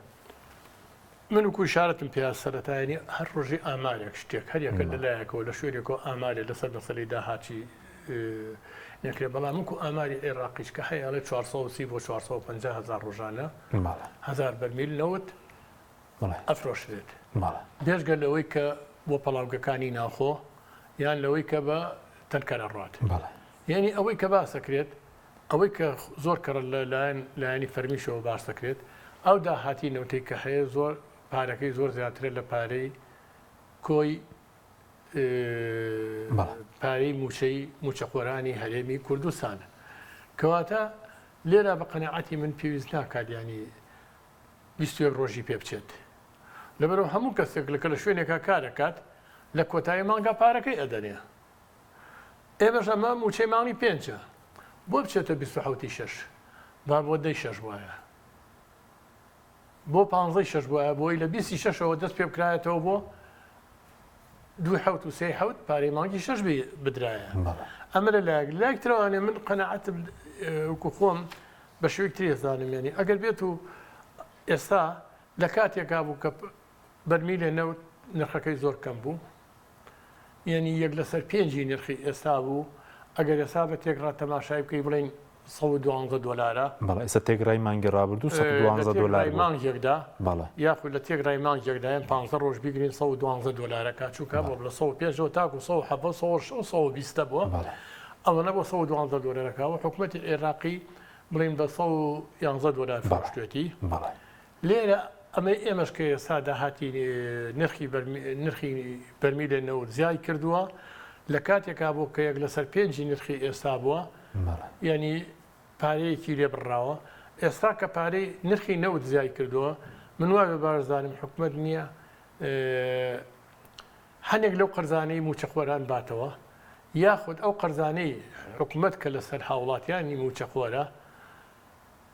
Speaker 9: من وکو شارەتم پێیا سەرەتایانی هەر ڕۆژی ئامارێک شتێک هەریەکە لەلایەکەوە لە شوێنێکەوە ئامارێ لەسەر مەسەلەی داهاتی نەکرێ بەڵام وکو ئاماری عێراقیش کە هەیە لە 430 بۆ 450,000 ڕۆژانە 1000 بەرمیل نەوت ئەفرۆشرێت بێژگە لەوەی کە بۆ پەڵاوگەکانی ناوخۆ یان لەوەی کە بە تەنکەرە ڕات یعنی ئەوەی کە باسەکرێت ئەوەی کە زۆر کەڕ لایەنی فەرمیشەوە باسەکرێت ئەو داهاتی نەوتەی کە هەیە زۆر پارەکەی زۆر زیاترێت لە پارەی کۆی پارەی موچەخۆرانی هەرێمی کوردستانە کەواتە لێرە بە قەنەعەتی من پێویست ناکات ینی 21 ڕۆژی پێ بچێت لەبەرەوە هەموو کەسێک لەکە لە شوێنێکە کارەکات لە کۆتایی مانگا پارەکەی ئەدەنێ ئێمەش ئەمە موچەی مانگی 5 بۆ بچێتە 27/6 با بۆ 10/6 وایە بۆ 15/6 وایە بۆی لە 26ەوە دەست پێ بکرایەتەوە بۆ 2/7 و 3/7 پارەی مانگی 6 بدرایە ئەمە لە لایەکترەوانێ من قەنەعەتم وەکو خۆم بە شوێک ترێزانم ینی ئەگەر بێت و ئێستا لە کاتێکا بوو کە بەرمیلێ نەوت نرخەکەی زۆر کەم بوو یعنی 1 لەسەر 5 نرخی ئێستا بوو ئەگەر ئێستا بە تێکڕات تەماشای بکەی بڵێن $112
Speaker 1: بەڵێ ئێستا تێگرای مانگی ڕابردوو $112
Speaker 9: مانگێکدا یاخود لە تێگرای مانگێکدایان 15 ڕۆژ بیگرین $112 کاچووکە بۆ لە 105 تاکو 120 بووە ئەوەنە بۆ $112 کاوە حکوومەتی عێراقی بڵین بە $111 فرۆشتێتی لێرە ئەمە ئێمەش کە ئێستا داهاتی نرخی بەرمیلێ نەوت زیای کردووە لە کاتێکا بۆ کە 1 لەسەر 5 نرخی ئێستا بووە ینی پارەیەکی لێ بڕاوە ئێستا کە پارەی نرخی نەوت زیای کردووە من وای بە بارزانم حکوومەت نییە هەنێک لەو قەرزانەی موچەخۆران باتەوە یاخود ئەو قەرزانەی حکوومەت کە لەسەر هاوڵاتیانی موچەخۆرە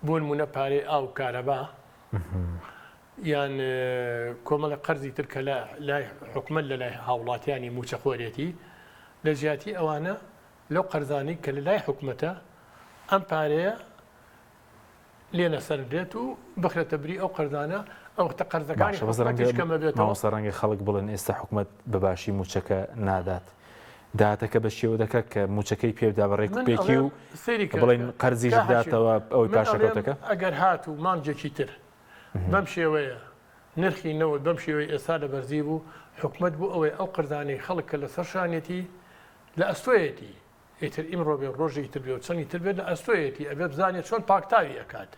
Speaker 9: بۆ نمونە پارەی ئاو کارەبا یان کۆمەڵە قەرزی تر کە لای حکوومەت لە لای هاوڵاتیانی موچەخۆرێتی لە ژیاتی ئەوانە لەو قەرزانی کە لە لای حکوومەتە ئەم پارەیە لێنە سەردێت و بخرێتە بری ئەو قەرزانە ئەو تە قەرزەکانی کەمە بێتەوە
Speaker 1: ڕەنگە خەڵک بڵێن ئێستا حکوومەت بەباشی موچەکە نادات داهاتەکە بە شێوە دەکات کە موچەکەی پێدا بەڕێک پێکی و بڵێن قەرزیش داتەوە ئەوەی پاشەکەوتەکە
Speaker 9: ئەگەر هات و مانجێکی تر بەم شێوەیە نرخی نەوت بەم شێوەی ئێستا لە بەرزی بوو حکوومەت بوو ئەوەی ئەو قەرزانەی خەڵک کە لە سەر شانێتی لە ئەستۆیەتی ئیتر ئیمڕۆ بێ ڕۆژێکی تر بێ و چەندی تر بێت لە ئەستۆیەتی ئەبێ بزانێت چۆن پاکتاوی ئەکات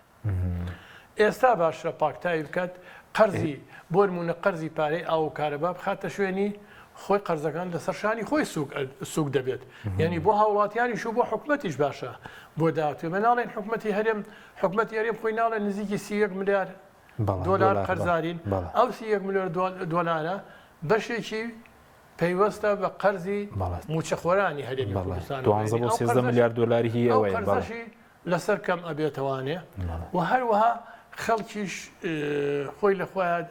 Speaker 9: ئێستا باشە پاکتاوی بکات قەرزی بۆ نمونە قەرزی پارەی ئاو و کارەبا بخاتە شوێنی خۆی قەرزەکان لەسەر شانی خۆی سووک دەبێت یعنی بۆ هاوڵاتیانیش و بۆ حکوومەتیش باشە بۆ داواتێ بە ناڵێن حکوومەتی هەرێم حکوومەتی هەرێم خۆی ناڵێن نزیکی $1 ملیار دۆلار قەرزارین ئەو $1 ملیۆن بەشێکی پەیوەستە بە قەرزی موچەخۆرانی هەرێمی کوردستان
Speaker 1: 12 بۆ 13 میلیارد دلاری هی ئەوەیە
Speaker 9: قەرزەشی لەسەر کەم ئەبێتەوانێ و هەروەها خەڵکیش خۆی لە خۆیان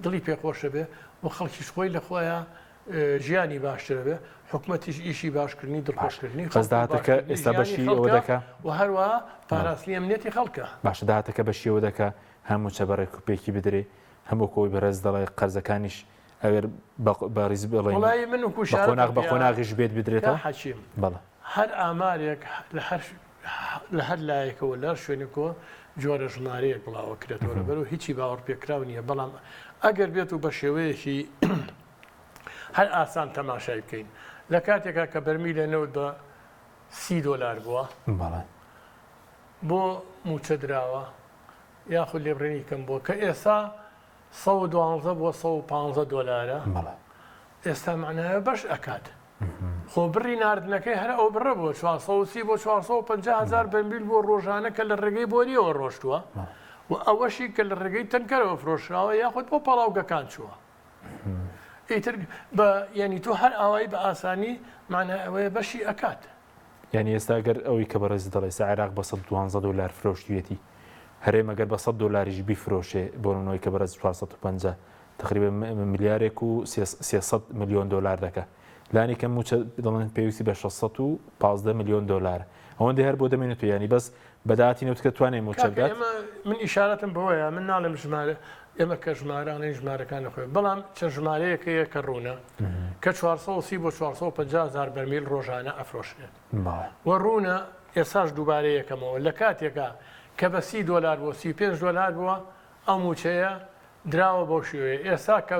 Speaker 9: دڵی پێخۆشە بێ و خەڵکیش خۆی لە خۆیان ژیانی باشترە بێ حکومەتیش ئیشی باشکردنی دڵخۆشکردنی
Speaker 1: خەزداهاتەکە ئێستا بەشی ئەوە دەکە
Speaker 9: و هەروەها پاراستنی ئەمنیەتی خەڵکە
Speaker 1: باشە داهاتەکە بەشی ئەوە دەکە هەموو چەبەڕێک کوپێکی بدرێ هەموو کۆی بەرەز دەڵێ قەرزەکانیش ئەوێر بەڕیز بڵێ
Speaker 9: وڵی من و کوشارە
Speaker 1: بە خۆناغیش بێت بدرێتەوە
Speaker 9: حەچیم
Speaker 1: بەڵێ
Speaker 9: هەر ئامارێک لە هەر لایەکەوە لەر شوێنێکەوە جۆرە ژمارەیەک بڵاوە کرێتەوە بەرەوە هیچی باوەڕ پێکراو نییە بەڵام ئەگەر بێت و بە شێوەیەکی هەر ئاسان تەماشای بکەین لە کاتێکا کە بەرمی لێنەوت بە $30 بووە بۆ موچە دراوە یاخود لێبڕێنی کەم بووە کە ئێستا 112 بۆ $150 ئێستا معناوە بەش ئەکات خۆ بڕی ناردنەکەی هەر ئەو بڕە بۆ 430 بۆ 450,000 بەرمیل بۆ ڕۆژانە کە لە ڕێگەی بۆریەوە ڕۆشتووە و ئەوەشی کە لە ڕێگەی تەنکەرەوە فرۆشراوە یاخود بۆ پەڵاوگەکان چووە ئیتر بە ینی تۆ هەر ئاوایی بە ئاسانی معنە ئەوەیە بەشی ئەکات
Speaker 1: یعنی ئێستا گەر ئەوەی کە بەڕێز دەڵێ عێراق بە $112 فرۆشتوێتی هەرێمەگەر بە $100 بیفرۆشێ بۆ نەوەی کە بەرز 450 تقریبا ملیارێک و 300 میلیۆن دلار دەکە لانی کەم موچە دەڵێن پێویستی بە 615 میلیۆن دلار ئەوەندە هەر بۆ دەمێنێت یعنی بەس بەداتی نوتکە توانێت موچە بگات
Speaker 9: من ئیشارەتم بەوەیە من ناڵێم ژمارە ئێمە کە ژمارانەی ژمارەکان نەخۆی بەڵام چەند ژمارەیەکەیە کە ڕوونە کە 430 بۆ 450,000 بەرمیل ڕۆژانە ئەفرۆشێت و ڕوونە ئێساش دووبارە یەکەمەوە لە کاتێکە کە بە $30 بۆ $35 بووە ئەو موچەیە دراوە بۆ شوێ ئێستا کە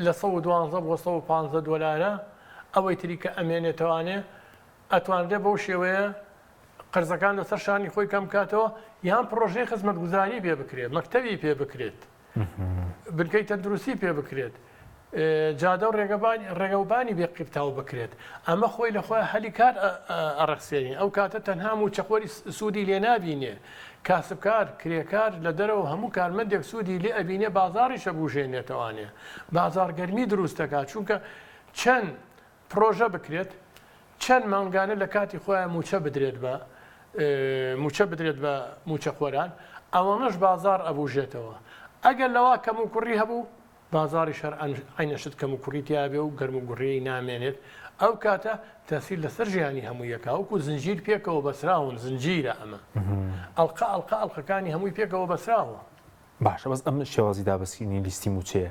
Speaker 9: لە 112 بۆ $150 ئەوەی تری کە ئەمێنێتوانێ ئەتوانرێ بەو شێوەیە قەرزەکان لەسەر شانی خۆی کەم کاتەوە یان پرۆژەی خزمەتگوزاری پێ بکرێت مەکتەبی پێ بکرێت بنکەی تەندروستی پێ بکرێت جادە و ڕێگەوبانی بێ قیبتاو بکرێت ئەمە خۆی لە خۆی هەلی کار ئەڕەخسێنی ئەو کاتە تەنها موچەخۆری سوودی لێ نابینێ کاسبکار کرێکار لە دەرەوە هەموو کارمەندێک سوودی لێ ئەبینێ بازاڕیشە بژێنێتەوانێ بازار گەرمی دروست دەکات چونکە چەند پرۆژە بکرێت چەند مانگانە لە کاتی خۆیان موچە بدرێت بە موچەخۆران ئەوەنەش بازار ئەبوژێتەوە ئەگەر لەوا کەم و کوڕی هەبوو بازاری شەر عینەشت کەم و کوڕیتیابێ و گەرم و گوڕی نامێنێت ئەو کاتە تەسیل لەسەر ژیانی هەموویەکە وەکو زنجیر پێکەوە بەسراون زنجیرە ئەمە ئەڵقەکانی هەمووی پێکەوە بەسراوە
Speaker 1: باشە بەس ئەم شێوازی دابەسکینی لیستی موچەیە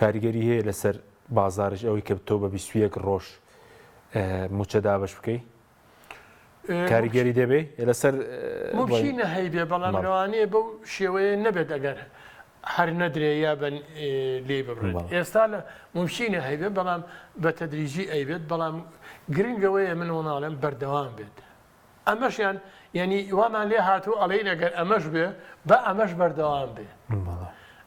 Speaker 1: کاریگەری هەیە لەسەر بازارش ئەوەی کە تۆ بە 21 ڕۆژ موچە دابش بکەی کاریگەری دەبێ لەسەر
Speaker 9: ممشینە هەیبێ بەڵام لەوانەیە بەو شێوەیە نەبێت ئەگەر هەر نەدرێ یا بن لێ ببڕێت ئێستا لە ممشینە هەیبێت بەڵام بە تەدریجی ئەیبێت بەڵام گرنگەوەیە من وەناڵێم بەردەوام بێت ئەمەشیان یعنی وامان لێ هاتوو ئەڵێ لەگەر ئەمەش بێ بە ئەمەش بەردەوام بێ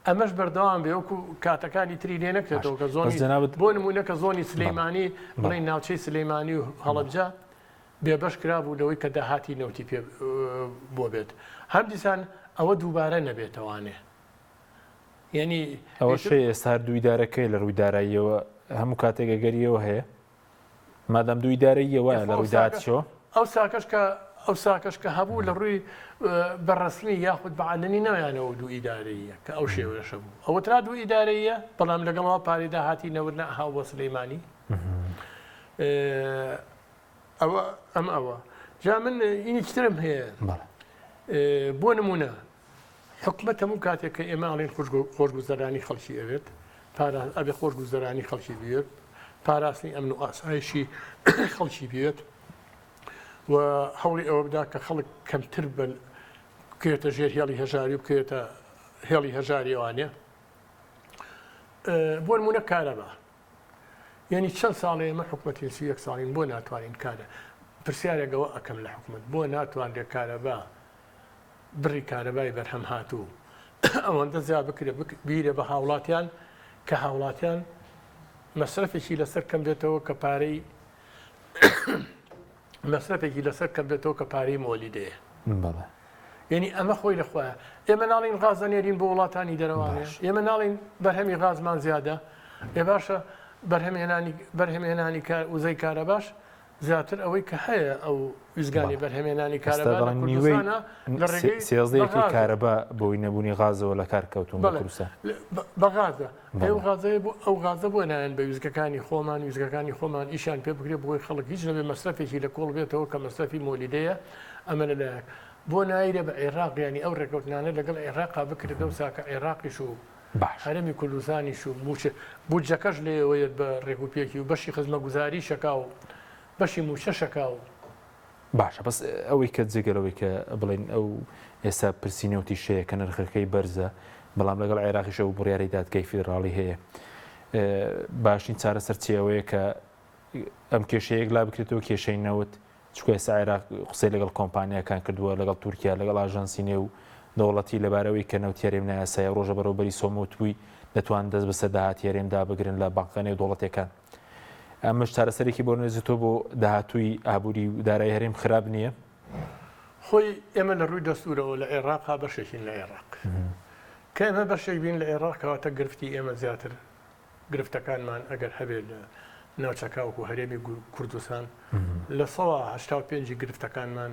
Speaker 9: ئەمەش بەردەوام بێ وەکو کاتەکانی تری لێ نەکرێتەوە کە زۆنی بۆ نمونە کە زۆنی سلەیمانی بڵێ ناوچەی سلەیمانی و هەڵەبجە بێبەش کرابوو لەوەی کە داهاتی نەوتی پێ بۆ بێت هەم دیسان ئەوە دووبارە نەبێتەوانێ یعنی
Speaker 1: ئەوە شەی ئێستا دوویدارەکەی لە ڕووی داراییەوە هەموو کاتێکە گەریەوە هەیە مادەم دوویدارەیەوە لە ڕوویداتشەوە
Speaker 9: ئەو ساکەش کە هەبوو لە ڕووی بەڕسمی یاخود بەعادنی نەوەیانەوە دوو ئیدارەیە کە ئەو شێوەشە بوو ئەوە ترا دوو ئیدارەیە بەڵام لەگەڵەوە پارەی داهاتی نەوردنە هاو بە سلەیمانی ئەوە جا من ئینی چترم هەیە بۆ نمونە حکومەت هەموو کاتێک کە ئێمە ئاڵێن خۆشگوزەرانی خەڵکی ئەوێت ئەبێ خۆشگوزەرانی خەڵکی بێت پاراستنی ئەمن و ئاسایشی خەڵکی بێت و هەوڵی ئەوە بدا کە خەڵک کەمتر بن بکرێتە ژێر هێڵی هەژاری و بکرێتە هێڵی هەژاری ئەوانێ بۆ نمونە کارەبا یعنی چەند ساڵێ ئێمە حکومەتی 31 ساڵین بۆ ناتوانین کارە پرسیارێکەوە ئەەکەم لە حکومەت بۆ ناتوانرێت کارەبا بڕی کارەبای بەرهەم هاتوو ئەوەندە زیاد بکرێت بیرە بە هاوڵاتیان کە هاوڵاتیان مەسرفێکی لەسەر کەم بێتەوە کە پارەی مەسرفێکی لەسەر کەم بێتەوە کە پارەی مۆلیدەیە یعنی ئەمە خۆی لەخۆیە ئێمە ناڵین غازەنێرین بۆ وڵاتانی دەرەوانێ ئێمە ناڵین بەرهەمی غازمان زیادە ێ باشە بەرهەمێنانی وزەی کارەباش زیاتر ئەوەی کە هەیە ئەو ویزگانی بەرهەمێنانی کارەبا لە ڕێگەی
Speaker 1: سێزدەیەکی کارەبا بۆی نەبوونی غازەوە لە کارکەوتون کوردستان
Speaker 9: بەغازە ئەو غازە بۆ نایەن بە ویزگەکانی خۆمان ئیشان پێ بکرێت بۆی خەڵک هیچ نەبێ مەصرفێکی لە کۆڵ بێتەوە کە مەصرفی مۆلیدەیە ئەمە لەلایەک بۆ نایرە بە عێراق ینی ئەو ڕێکەوتنانە لەگەڵ عێراقا بکرێتەوە ساکە عێراقیش و هەرێمی کوردستانیش و بودجەکەش لێەوەیەت بە ڕێکوپێکی و بەشی خزمەتگوزاری شەکا و بەشی موچە شەکا و
Speaker 1: باشە بەس ئەوەی کە جگەلەوەی کە بڵێن ئەو ئێستا پرسیینەوتی شەیە کە نرخەکەی بەرزە بەڵام لەگەڵ عێراقیشە و بڕیاری دادگای فیدراڵی هەیە باشین چارەسەر چیەوەیە کە ئەم کێشەیەک لا بکرێتەوە کێشەی نەوت چکە ئێستا عێراق قسەی لەگەڵ کۆمپانیەکان کردووە لەگەڵ تورکیا لەگەڵ ئاژانسی نێو دەوڵەتی لەبارەوەی کە نەوتێرێم نایاسایە ڕۆژە بەرەوبەری سۆمۆتووی دەتوان دەست بەسەر داهاتی هەرێمدا بگرن لە بانکەکانی دەوڵەتەکان ئەمەش چارەسەرێکی بۆ نوێزیتۆ بۆ داهاتووی ئابووری دارایی هەرێم خراپ نییە
Speaker 9: خۆی ئێمە لە ڕووی دەستورەوە لە عێراقا بەشێکین لە عێراق کە ئێمە بەشێک بین لە عێراق کەواتە گرفتی ئێمە زیاتر گرفتەکانمان ئەگەر هەبێت لە ناوچەکاوکو هەرێمی کوردستان لە 1970 گرفتەکانمان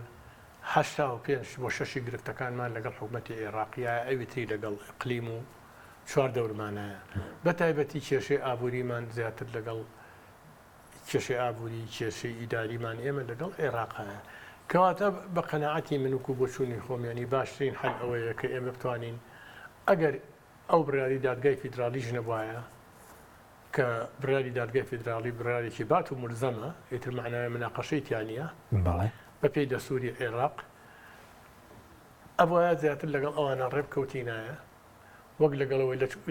Speaker 9: 85 بۆ 6 گرفتەکانمان لەگەڵ حکوومەتی عێراقیە ئەویتری لەگەڵ ئیقلیم و چوار دەورمانایە بە تایبەتی کێشەی ئابووریمان زیاتر لەگەڵ کێشەی ئابووری کێشەی ئیداریمان ئێمە لەگەڵ عێراقایە کەواتە بە قەناعەتی منوکو بۆ چوونی خۆمیانی باشترین حەل ئەوەیە کە ئێمە بتوانین ئەگەر ئەو بڕیاری دادگای فیدراڵیش نەبوایە کە بڕیاری دادگای فیدراڵی بڕیارێکی بات و ملزەمە ئیتر معنای مناقەشەی تیانە بە پێی دەسووری عێراق ئەوە زیاتر لەگەڵ ئەوانە ڕێبکەوتینایە وەک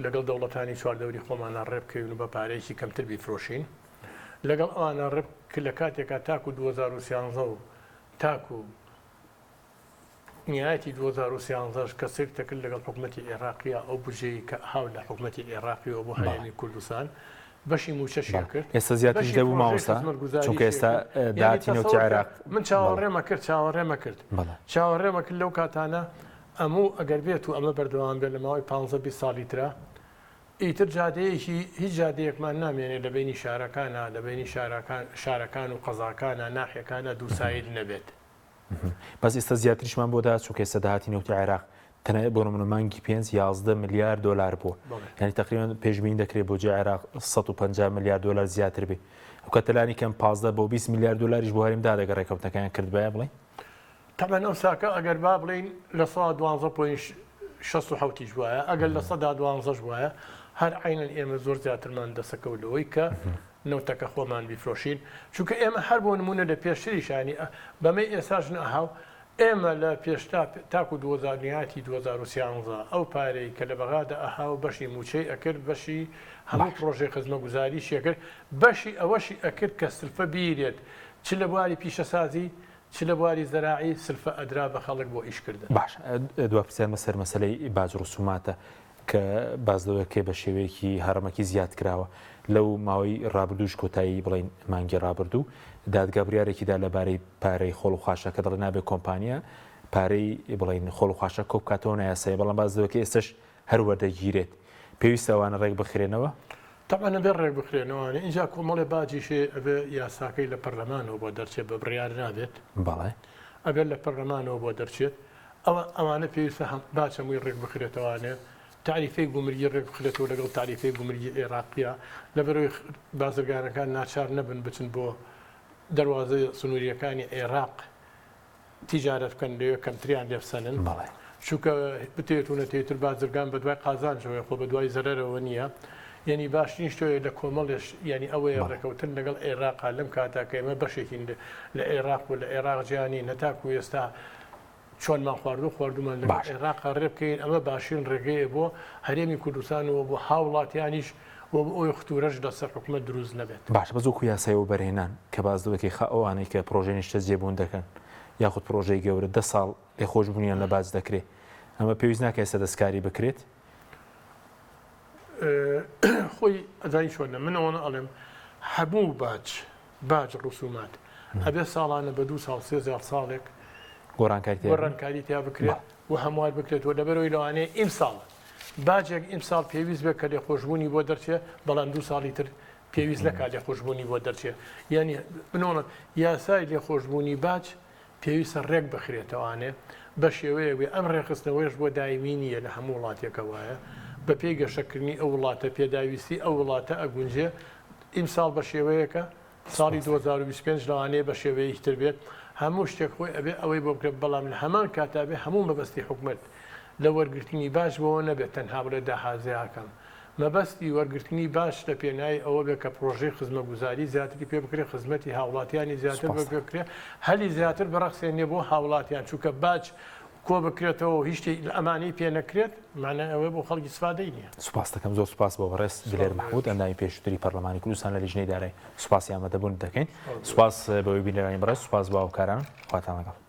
Speaker 9: لەگەڵ دەوڵەتانی چواردەوری خۆمانە ڕێبکەون و بە پارەیەکی کەمتر بیفرۆشین لەگەڵ ئەوانە ڕێب لە کاتێکا تاکو 2013 و تاکو نیایەتی 2013 کە سێک دەکرد لەگەڵ حکوومەتی عێراقیە ئەو بژەی کە هاو لە حکوومەتی عێراقیەوە بۆ هەیەمی کوردستان بەشی موچەشی کرد
Speaker 1: ئێستا زیاتر دەبوو ماوەستا چونکە ئێستا داهاتینەوەی عێراق
Speaker 9: من چاوەڕێمە کرد لەو کاتانە ئەموو ئەگەر بێت و ئەمە بەردەوام بێت لە ماوەی 15 ساڵی ترە ئیتر جادەیەکی هیچ جادەیەکمان نامێنێت لە بینی شارەکانە لە بینی شارەکان و قەزاکانە ناحیەکانە دووسایل نەبێت
Speaker 1: بەس ئێستا زیاتریشمان بۆ دا چونکە ئێستا داهاتینەوەی عێراق تەنها بۆ نمونە مانگی 11 میلیارد دلار بوو یعنی تقریبا پێشبینی دەکرێت بۆ جێ عێراق 150 میلیارد دلار زیاتر بێ ئەو کاتەلانی کەم 15 بۆ 20 میلیارد دلاریش بۆ هەرێم دادەگە ڕێکەوتەکەیان کرد بایە بڵێ
Speaker 9: تەمەن ئەو ساکە ئەگەر با بڵین لە 12.67 وایە ئەگەر لە 112 وایە هەر عینەن ئێمە زۆر زیاترمان دەسەکەولەوەی کە نەوتەکە خۆمان بیفرۆشین چونکە ئێمە هەر بۆ نمونە لە پێشتریشانی بەمەی ئێساش نەهاو ئێمە لە پێشتا تاکو 2000 2013 ئەو پارەی کە لە بەغادا ئەهاو بەشی موچەی ئەکرد بەشی هەموو پرۆژەی خزمەتگوزاری شێکرد بەشی ئەوەشی ئەکرد کە سلفە بیرێت چ لە بواری پیشەسازی چ لە بواری زەراعی سلفە ئەدرا بە خەڵک بۆ ئیشکردن
Speaker 1: باش دوا پرسیارمە سەر مەسەلەی باج ڕسوماتە کە بازدەوەکەی بە شێوەیەکی هەرمەکی زیاد کراوە لەو ماوەی ڕابردووش کۆتایی بڵین مانگی ڕابردوو دادگا بریارێکیدا لەبارەی پارەی خۆڵ و خاشە کە دەڵێ نابێت کۆمپانیا پارەی بڵین خۆڵ و خاشە کۆ بکاتەوە نایاسایی بەڵام بازدەوەکەی ئێستش هەروەردەگیرێت پێویستە ئەوانە ڕێک بخرێنەوە
Speaker 9: تەمەنە بێ ڕێک بخرێنەوەوانە اینجا کۆمەڵێ باجیشێ ئەبێ یاساکەی لە پەرلەمانەوە بۆ دەرچێت بە بڕیار نابێت
Speaker 1: بەڵێ
Speaker 9: ئەبێت لە پەرلەمانەوە بۆ دەرچێت ئەوانە پێویستە باچەمووی ڕێک بخرێتەوەوانێ تعریفەی گومرگی ڕێک بخرێتەوە لەگەڵ تعریفەی گومرگی عێراقیە لە بەرەوەی بازرگانەکان ناچار نەبن بچن بۆ دەواازە سنووریەکانی عێراق تیجارەت بکەن لێوە کەمتریان لێفسەنن چونکە بتێت و نەتێتر بازرگان بە دوای قازانجەوەی خۆ بە دوای زەرەرەوە نییە یعنی باشترین شتۆیە لە کۆمەڵێش ینی ئەوەیە ڕێکەوتن لەگەڵ عێراقا لەم کاتاکە ئێمە بەشێکین لە عێراق و لە عێراق جیانی نەتاکو ئێستا چۆنمان خواردومان لە عێراقا ڕێ بکەین ئەمە باشترین ڕێگەیە بۆ هەرێمی کوردستانەوە بۆ هاوڵاتیانیش بۆ ئەوی ختورەش لەسەر حکومەت دروست نەبێت
Speaker 1: باش بەزۆکو یاسایەوە بەرهێنان کە بازدەوەکەی ئەوانەی کە پرۆژەی نیشتە جێبوون دەکەن یاخود پرۆژەی گەورە 10 ساڵ لێخۆشبوونیان لە باز دەکرێت ئەمە پێویست ناکە ئێستا دەستکاری بکرێت
Speaker 9: خۆی ئەزای چۆنە منەوەنە ئەڵێم هەموو باج ڕسومات ئەبێ ساڵانە بە 2 ساڵ 3 ساڵێک گۆڕانکاری تیا بکرێت و هەموار بکرێتەوە لەبەرەوەی لەوانەیە ئیم ساڵ باجێک ئیم ساڵ پێویست بێت کە لێخۆشبوونی بۆ دەرچێت بەڵام 2 ساڵی تر پێویست نەکات لێخۆشببوونی بۆ دەرچێت یعنی بنۆڵە یاسای لێخۆشببوونی باج پێویستە ڕێک بخرێتەوانێ بە شێوەیە ئەم ڕێخستنەوەیش بۆ دایمی نیە لە هەموو وڵاتێکە وایە بە پێی گەشەکردنی ئەو وڵاتە پێداویستی ئەو وڵاتە ئەگونجێ ئیمساڵ بە شێوەیەکە ساڵی 2025 لەوانەیە بە شێوەیەکی تر بێت هەموو شتێک خۆی ئەبێ ئەوەی بۆ بکرێت بەڵام لە هەمان کاتابێ هەموو مەبەستی حکومت لە وەرگرتنی باش بۆەوە نەبێت تەنها بڵێ داهازیاکەم مەبەستی وەرگرتنی باش لە پێنای ئەوە بێت کە پرۆژەی خزمەتگوزاری زیاتری پێ بکرێت خزمەتی هاوڵاتیانی زیاتر بە پێکرێت هەلی زیاتر بەڕەخسێنێ بۆ هاوڵاتیان چووکە باج کۆ بکرێتەوە هیچ لە ئەمانەی پێ نەکرێت مانە ئەوەی بۆ خەڵکی سوپادەی نییە
Speaker 1: سوپاس دەکەم زۆر سوپاس بۆ ڕێز دلێر محمود ئەندامی پێشووتری پەرلەمانی کوردستان لە لیژنەی دارایی سوپاسی ئامادەبوون دەکەین سوپاس بەوەی بینەرانی بەڕێز سوپاس بە هاوکاران خواتان لەگەڵ